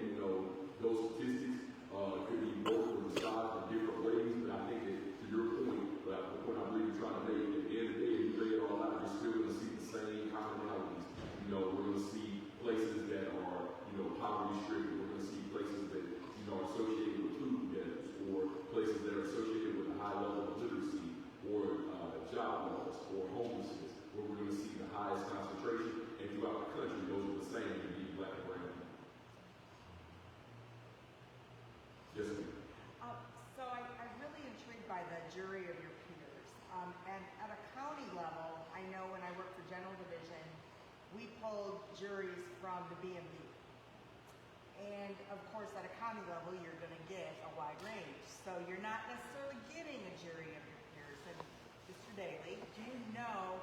those statistics could be broken on the sides in different ways, but I think that to your point, the point I'm really trying to make, at the end of the day, if you lay it all out, you're still going to see the same commonalities. We're going to see places that are poverty stricken. We're going to see places that are associated with food debtors, or places that are associated with a high level of literacy, or job loss, or homelessness, where we're going to see the highest concentration. And throughout the country, those are the same in being black and brown people. Yes, ma'am. So I'm really intrigued by the jury of your peers. And at a county level, I know when I worked for General Division, we pulled juries from the B&B. And of course, at a county level, you're going to get a wide range. So you're not necessarily getting a jury of your peers. And Mr. Daly, do you know,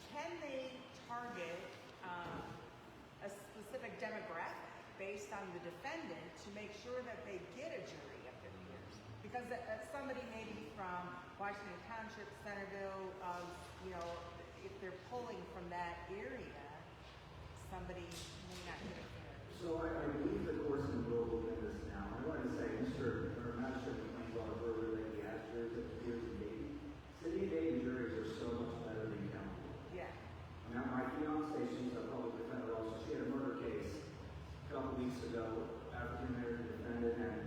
can they target a specific demographic based on the defendant to make sure that they get a jury of their peers? Because somebody maybe from Washington Township, Centerville, if they're pulling from that area, somebody may not get a fair. So I believe the court's in the rule in this now. I want to say, Magistrate McLean brought up earlier that he has juries that appears in Dayton. City and Dayton juries are so much better than county. Yeah. Now, my fiance, she's a public defender also. She had a murder case a couple weeks ago, African American defendant, and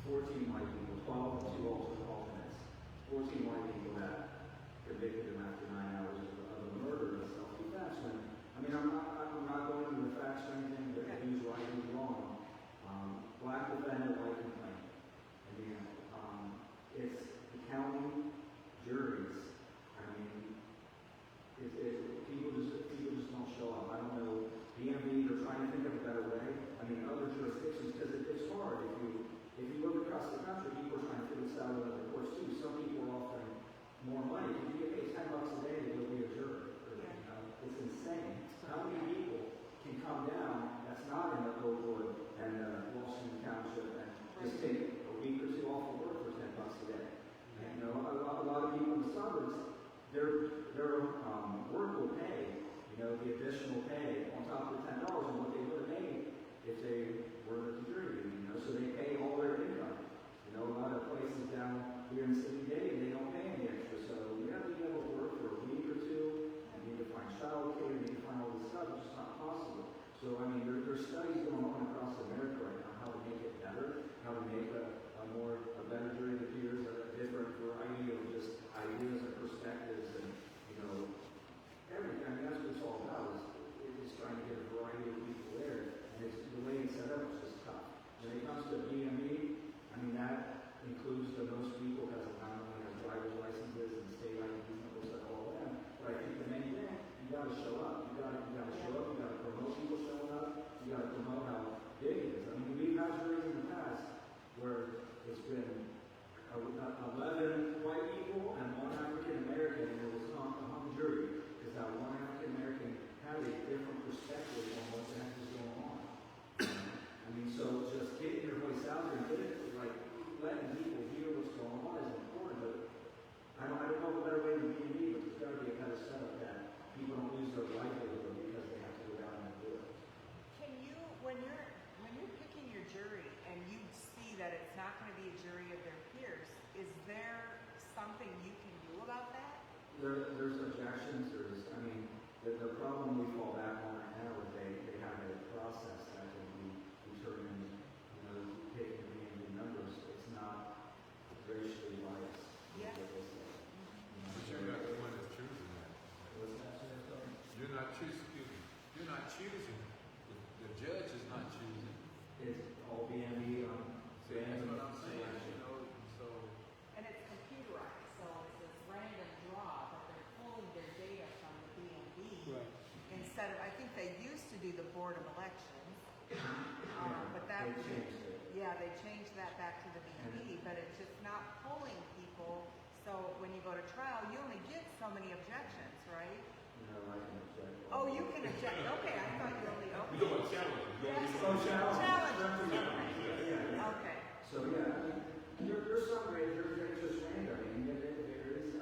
14 white people, 12 and 2 alternates. 14 white people that convicted him after 9 hours of a murder and self-defense. I mean, I'm not going into the facts or anything, but who's right, who's wrong. Black defendant, white complaint. I mean, it's the county juries. I mean, people just don't show up. I don't know. DMV, they're trying to think of a better way. I mean, other jurisdictions, because it's hard. If you look across the country, people are trying to figure this out in other courts too. Some people are offering more money. If you get paid $10 a day to go be a juror, it's insane. How many people can come down that's not in the Oakwood and Washington Township and just take a week or two off of work for $10 a day? And, you know, a lot of people in the suburbs, their work will pay, you know, the additional pay on top of the $10 and what they would have made if they were in the jury, you know, so they pay all their income. You know, a lot of places down here in City Day, they don't pay any extra, so you have to be able to work for a week or two, and you need to find childcare, you need to find all this stuff, it's just not possible. So, I mean, there's studies going on across America right now, how to make it better, how to make a better jury that appears, a different variety of just ideas and perspectives, and, you know, everything. I mean, that's what it's all about, is trying to get a variety of people there. And it's, the way it's set up is just tough. When it comes to BME, I mean, that includes the most people because it not only has driver's licenses and state IDs and looks like all of them, but I think the main thing, you got to show up. You got to show up. You got to promote people showing up. You got to promote how big it is. I mean, we've had juries in the past where it's been 11 white people and 1 African American, and it was a hung jury because that 1 African American had a different perspective on what the heck is going on. I mean, so just getting your voice out there and letting people hear what's going on is important, but I don't know a better way than B&B, but there's got to be a better setup that people don't lose their livelihood because they have to go down and do it. Can you, when you're picking your jury and you see that it's not going to be a jury of their peers, is there something you can do about that? There's objections. The problem we fall back on right now is they have a process that can be determined, you know, taking the B&B numbers. It's not racially biased. Yeah. But you're not the one that's choosing that. What's that, sir? Sorry? You're not choosing. You're not choosing. The judge is not choosing. It's all B&B See, that's what I'm saying. You know, so And it's computerized, so it's this random draw, but they're pulling their data from the BMV. Right. Instead of, I think they used to do the Board of Elections, but that, They changed it. yeah, they changed that back to the BMV, but it's just not pulling people. So when you go to trial, you only get so many objections, right? No, I can object. Oh, you can object. Okay, I thought you only. You Okay. know what challenge? Yes. Oh, challenge. Challenge. Yeah. Okay. So yeah, I mean, there's some ways they're just random. I mean, there is,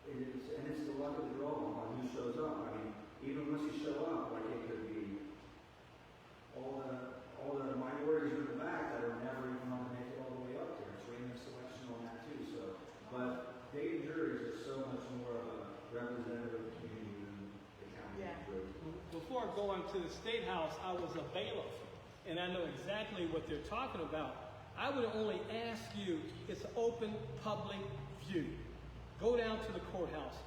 it is, and it's the luck of the draw on who shows up. I mean, even once you show up, like it could be all the minorities in the back that are never even going to make it all the way up there. It's random selection on that too. So, but Dayton juries are so much more of a representative community than the county Yeah. juries. Before going to the State House, I was a bailiff, and I know exactly what they're talking about. I would only ask you, it's open public view. Go down to the courthouse,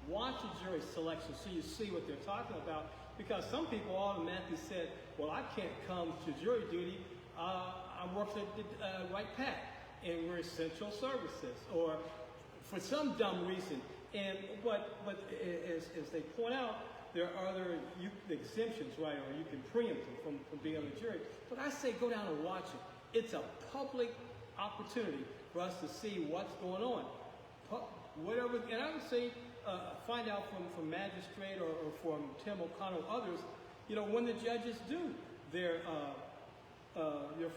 watch the jury selection so you see what they're talking about. Because some people automatically said, well, I can't come to jury duty. I work at the White Pack, and we're essential services, or for some dumb reason. And but as they point out, there are other exemptions, right, or you can preempt them from being on the jury. But I say go down and watch it. It's a public opportunity for us to see what's going on. Whatever, and I would say find out from magistrate or from Tim O'Connell or others, you know, when the judges do their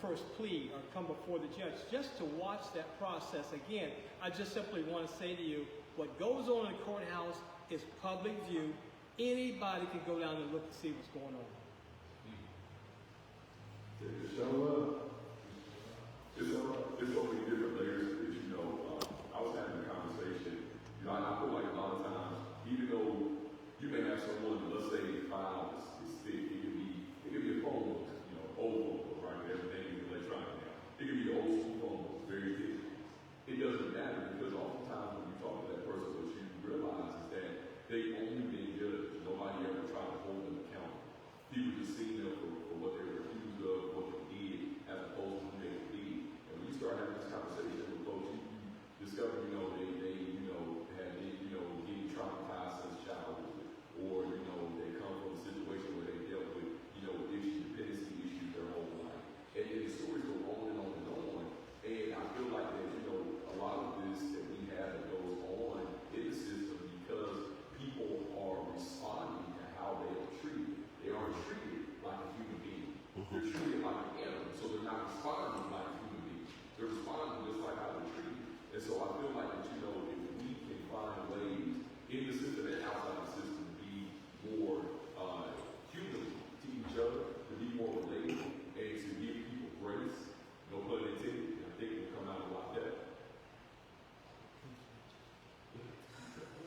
first plea or come before the judge, just to watch that process. Again, I just simply want to say to you, what goes on in the courthouse is public view. Anybody can go down and look and see what's going on. Show up. It's so many different layers that I was having a conversation. I feel like a lot of times, even though you may have someone, let's say 5 is thick, it could be a phone book, old phone book, right? Everything is electronic now. It could be an old school phone book, very thick. It doesn't matter because oftentimes when you talk to that person, what you realize is that they only been judged. Nobody ever tried to hold them accountable. People just seen them for what they were accused of, what they did, as opposed to who they could be. And when you start having this conversation with folks, you discover, they had been, getting traumatized since childhood, or, they come from a situation where they dealt with, dependency issues their whole life. And the stories go on and on and on. And I feel like that, a lot of this that we have that goes on in the system because people are responding to how they are treated. They aren't treated like a human being. They're treated like an animal, so they're not responding like a human being. They're responding just like how they're treated. And so I feel like that, if we can find ways in the system and outside the system to be more human to each other, to be more relatable, and to give people grace, no pun intended, I think we'll come out a lot better.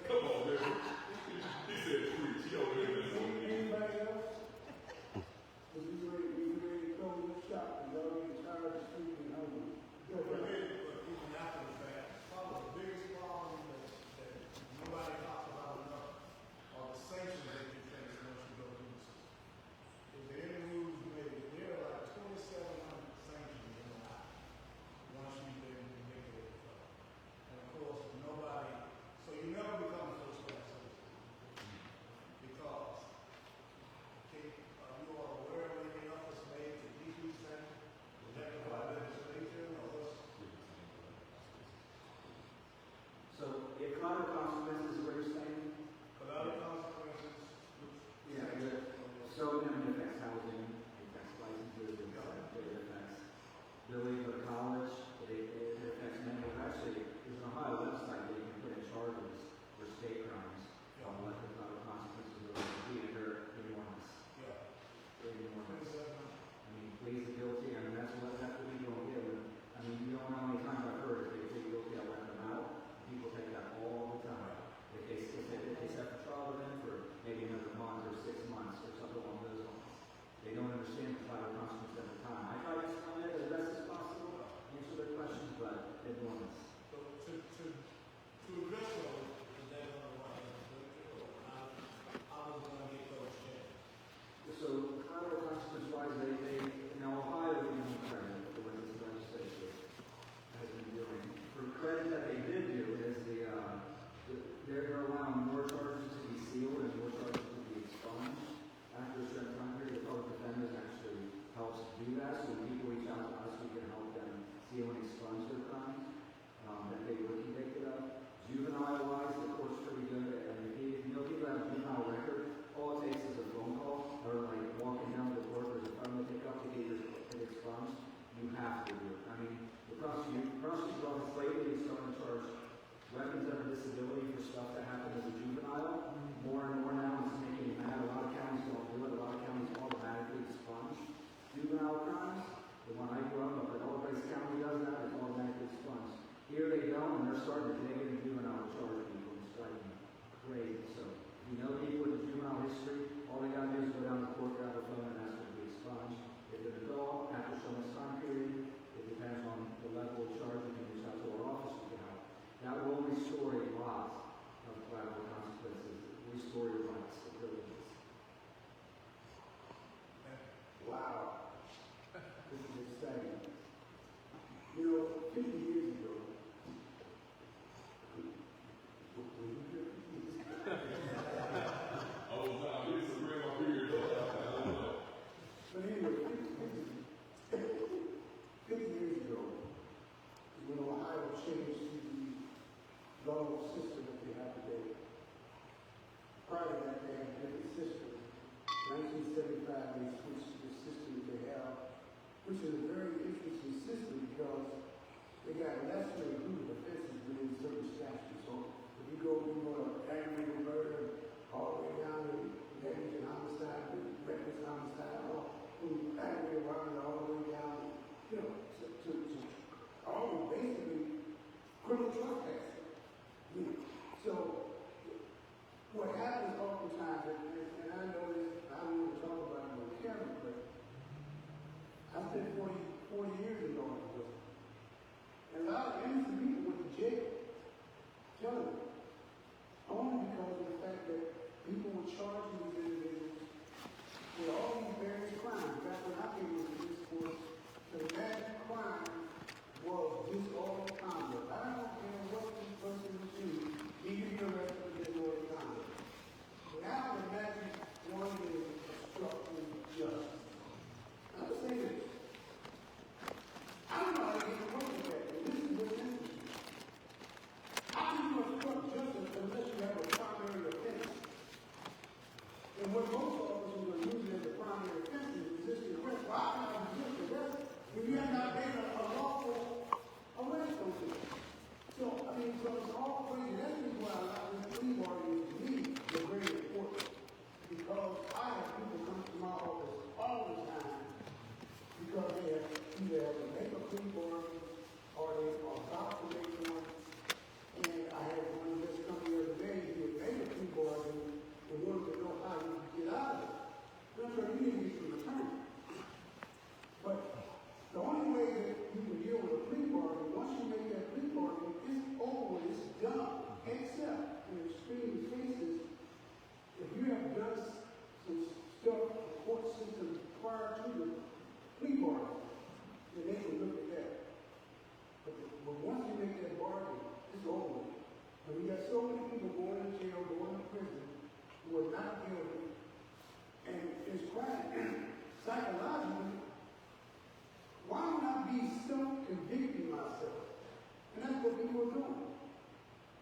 Come on, man. He said preach. Anybody else? Because we ready to close this shop. We already tired of speaking hungry. Go ahead. Even after the fact, probably the biggest problem that nobody talks about enough are the sanctions that you face once you go through the system. If there are any rules made, there are like 2,700 sanctions in the house once you've been convicted of it. And of course, nobody, so you never become a first class citizen. Because you are aware of any efforts made to decrease that, elected by legislation or what's. So, if collateral consequences is what you're saying? Collateral consequences, So, it affects housing, it affects licenses, it affects ability to go to college, it affects mental. Actually, there's an Ohio website that you can put in charges for state crimes on what the collateral consequences are going to be, and they're enormous. yeah. They're enormous. 27. I mean, pleads guilty, that's what people don't get. I mean, you don't know how many times I've heard if they plead guilty, I let them out. People take that all the time. If they set the trial with them for maybe another month or 6 months or something along those lines. They don't understand the collateral consequences at the time. I try to explain it as best as possible, answer their questions, but they're enormous. So to address those, because that's otherwise, I was going to get those changed. So, collateral consequence-wise, they Ohio, credit for what this legislature has been doing. For credit that they did do is they're allowing more charges to be sealed and more charges to be expunged. After a certain time period, the public defenders actually helps do that. So when people reach out to us, we can help them seal and expunge their crimes that they were convicted of. Juvenile-wise, the court's pretty good. And if people have a juvenile record, all it takes is a phone call or like walking down to the court, there's a phone to pick up to get it expunged. You have to do it. I mean, the prosecutor's office lately is starting to charge weapons under disability for stuff that happened as a juvenile. More and more now, it's making it mad. A lot of counties don't do it. A lot of counties automatically expunge juvenile crimes. The one I grew up with, all Grace County does that, it's automatically expunged. Here they don't, and they're starting to dig into juvenile charge people. It's like crazy. So, you know people with a juvenile history, all they got to do is go down to the court, grab a phone, and ask them to be expunged. If they're an adult, after so much time period, it depends on the level of charge, you can reach out to our office, we can help. That will restore a lot of collateral consequences, restore your rights and privileges. Wow. This is exciting. 50 years ago, but anyway, 50 years ago, when Ohio changed to the law system that they have today, prior to that, they had a different system. 1975, they switched to the system that they have, which is a very interesting system because they got lesser included offenses within certain statutes. So if you go to aggravated murder all the way down to not made a lawful arrest on them. So, I mean, so it's all crazy. That's the reason why I like this plea bargain to me is very important. Because I have people come to my office all the time because they have either have to make a plea bargain or they are about to make one. And I had one just come the other day, he had made a plea bargain and wanted to know how he could get out of it. Remember, you need to get some attorney. But the only way that you can deal with a plea bargain, once you make that plea bargain, it's over, it's done. Except in extreme cases, if you have done some stuff in the court system prior to the plea bargain, then they can look at that. But once you make that bargain, it's over. And we got so many people going to jail, going to prison, who are not guilty, and it's quite psychologically. Why would I be self-convicting myself? And that's what people are doing.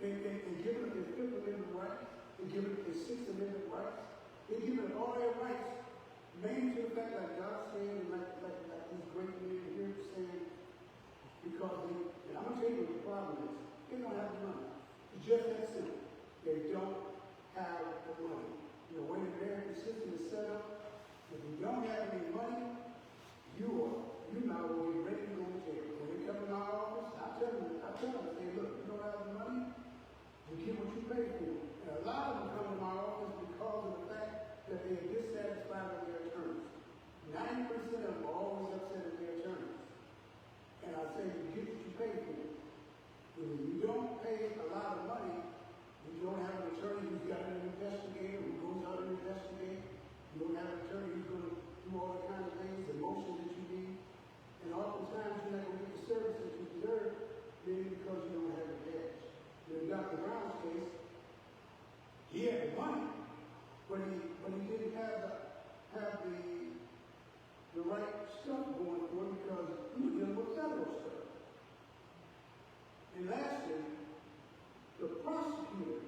They give it their Fifth Amendment rights. They give it their Sixth Amendment rights. They give it all their rights, mainly to the fact, like God saying, and like these great men here saying, because they, and I'm going to tell you what the problem is. They don't have the money. It's just that simple. They don't have the money. You know, when the American system is set up, if you don't have any money, you're not going to be ready to go to jail. When they come in our office, I tell them, say, look, you don't have the money, you get what you pay for. And a lot of them come to my office because of the fact that they are dissatisfied with their attorneys. 90% of them are always upset at their attorneys. And I say, you get what you pay for. And when you don't pay a lot of money, you don't have an attorney who's got an investigator who goes out and investigates. You don't have an attorney who's going to do all the kind of things, the motion that you need. And oftentimes you're not going to get the service that you deserve, maybe because you don't have the cash. In Dr. Brown's case, he had the money, but he didn't have the right stuff going for him because he was dealing with federal stuff. And lastly, the prosecutor.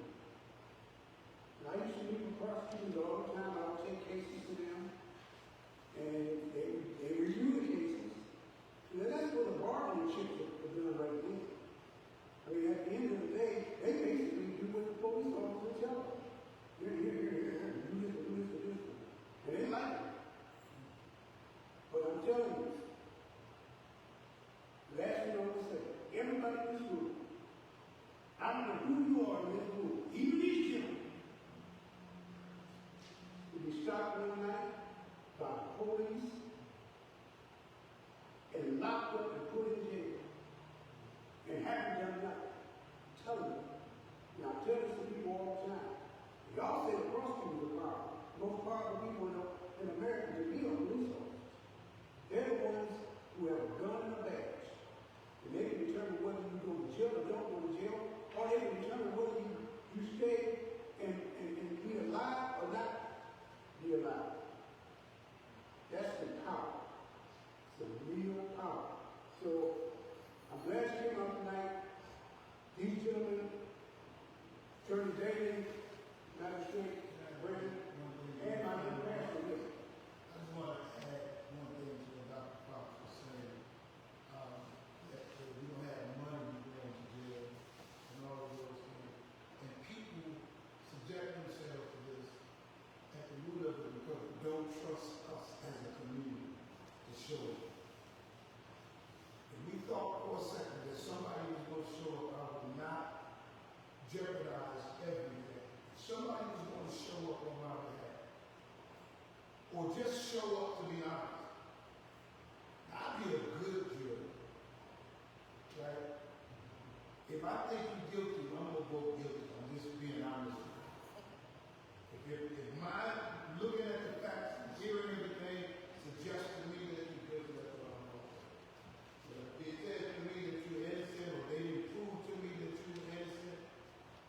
And I used to meet with prosecutors all the time. I would take cases to them, and they review the cases. And that's where the bargaining chips are doing right now. I mean, at the end of the day, they basically do what the police officers tell them. Here, do this. And they like it. But I'm telling you, last thing I want to say, everybody in this room, I don't know who you are in this room, even these children, will be stopped one night by the police and locked up and put in jail and haven't done nothing. I'm telling you. Now, I tell this to people all the time. Y'all say the prosecutors are powerful. Most powerful people in America to be on police officers. They're the ones who have a gun and a badge. And they can determine whether you go to jail or don't go to jail, or they can determine whether you stay and be alive or not be alive. That's the power. It's the real power. So I'm glad you came out tonight. These gentlemen, Attorney Daly, Magistrate Brennan, and my new pastor, I just want to add one thing to what Dr. Fox was saying. That we don't have money to go into jail and all of those things. And people subject themselves to this at the root of it because they don't trust us as a community to show it. If we thought for a second that somebody was going to show up, I would not jeopardize everything. Somebody was going to show up on my behalf. Or just show up to be honest. I'd be a good jury. Right? If I think you're guilty, I'm going to vote guilty. I'm just being honest with you. If my looking at the facts and hearing everything suggests to me that you're guilty, that's what I'm going to say. But if it says to me that you're innocent, or they didn't prove to me that you're innocent,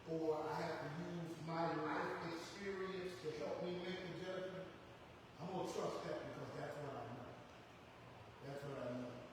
or I have to use my life experience to help me make the judgment, I'm going to trust that because that's what I know. That's what I know.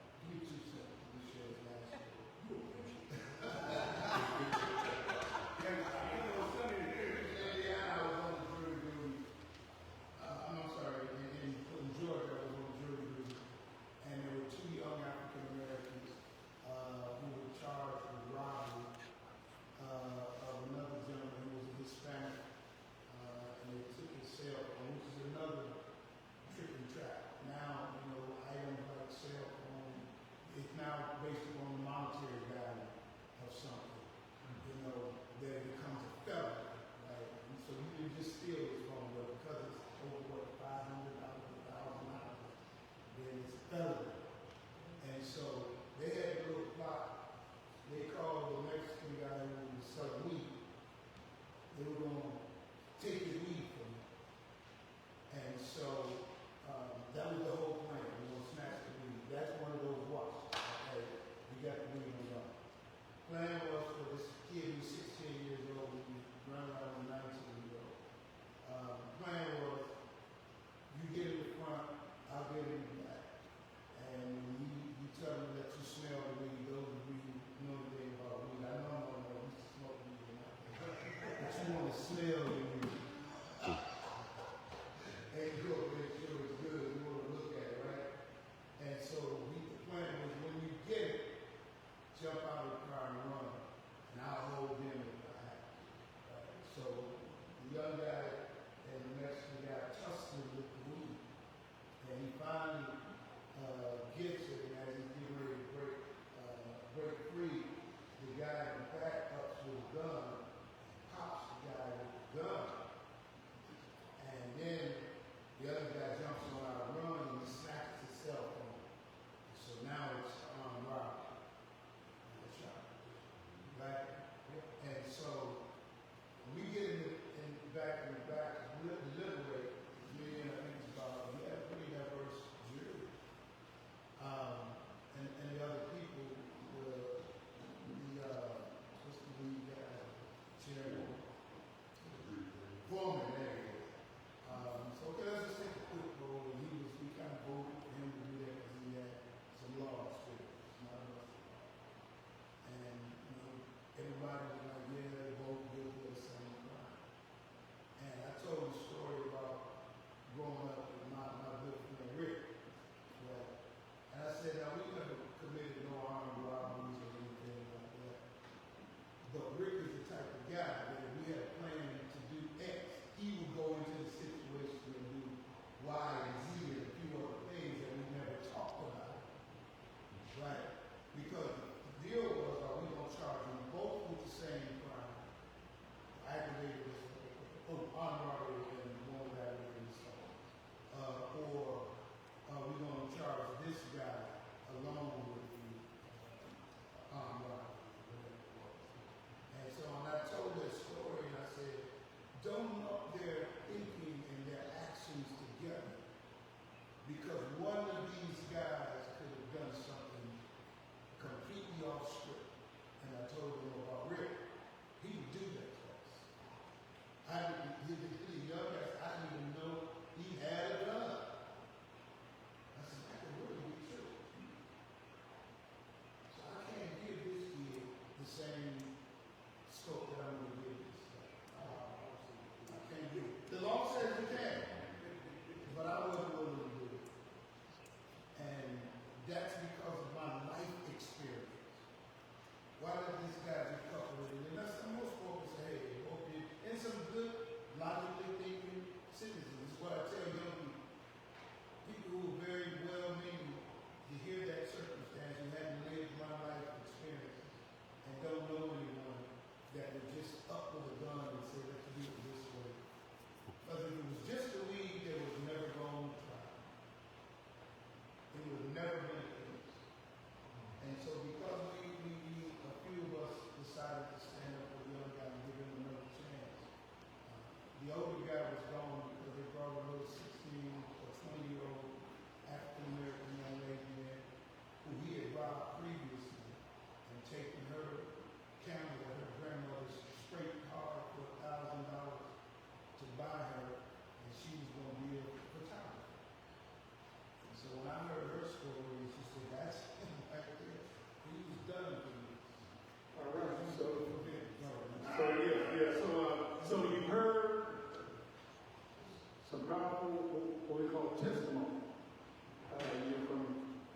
what we call testimony.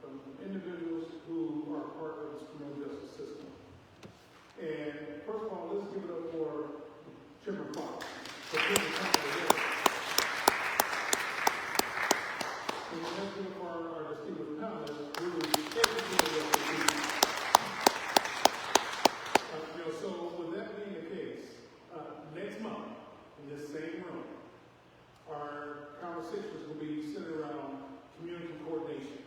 From individuals who are part of this criminal justice system. And first of all, let's give it up for Chairman Fox for putting the company together. And let's give it for our distinguished panelists who educated us. So with that being the case, next month in this same room, our conversations will be centered around community coordination.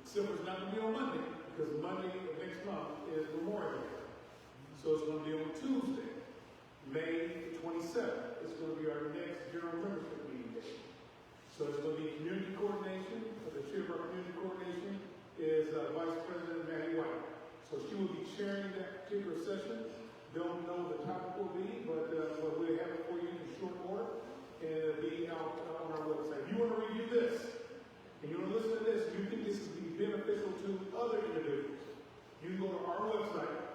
Except it's not going to be on Monday, because Monday of next month is Memorial Day. So it's going to be on Tuesday, May 27th. It's going to be our next general membership meeting day. So it's going to be community coordination. The chair of our community coordination is Vice President Maddie White. So she will be chairing that particular session. Don't know what the topic will be, but we'll have it for you in short order, and it'll be out on our website. If you want to review this, and you want to listen to this, you think this would be beneficial to other individuals, you can go to our website,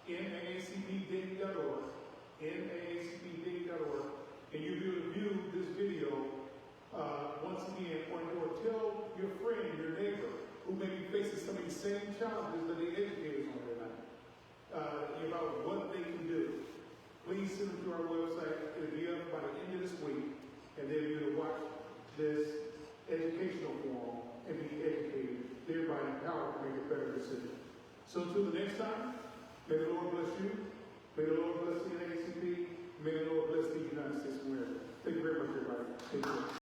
naacpdating.org, naacpdating.org, and you'll be able to view this video once again, or tell your friend, your neighbor, who may be facing some of the same challenges that the educators on tonight, about what they can do. Please send them to our website. It'll be up by the end of this week, and they'll be able to watch this educational forum and be educated, thereby empowered to make a better decision. So until the next time, may the Lord bless you. May the Lord bless the NAACP. May the Lord bless the United States of America. Thank you very much, everybody. Take care.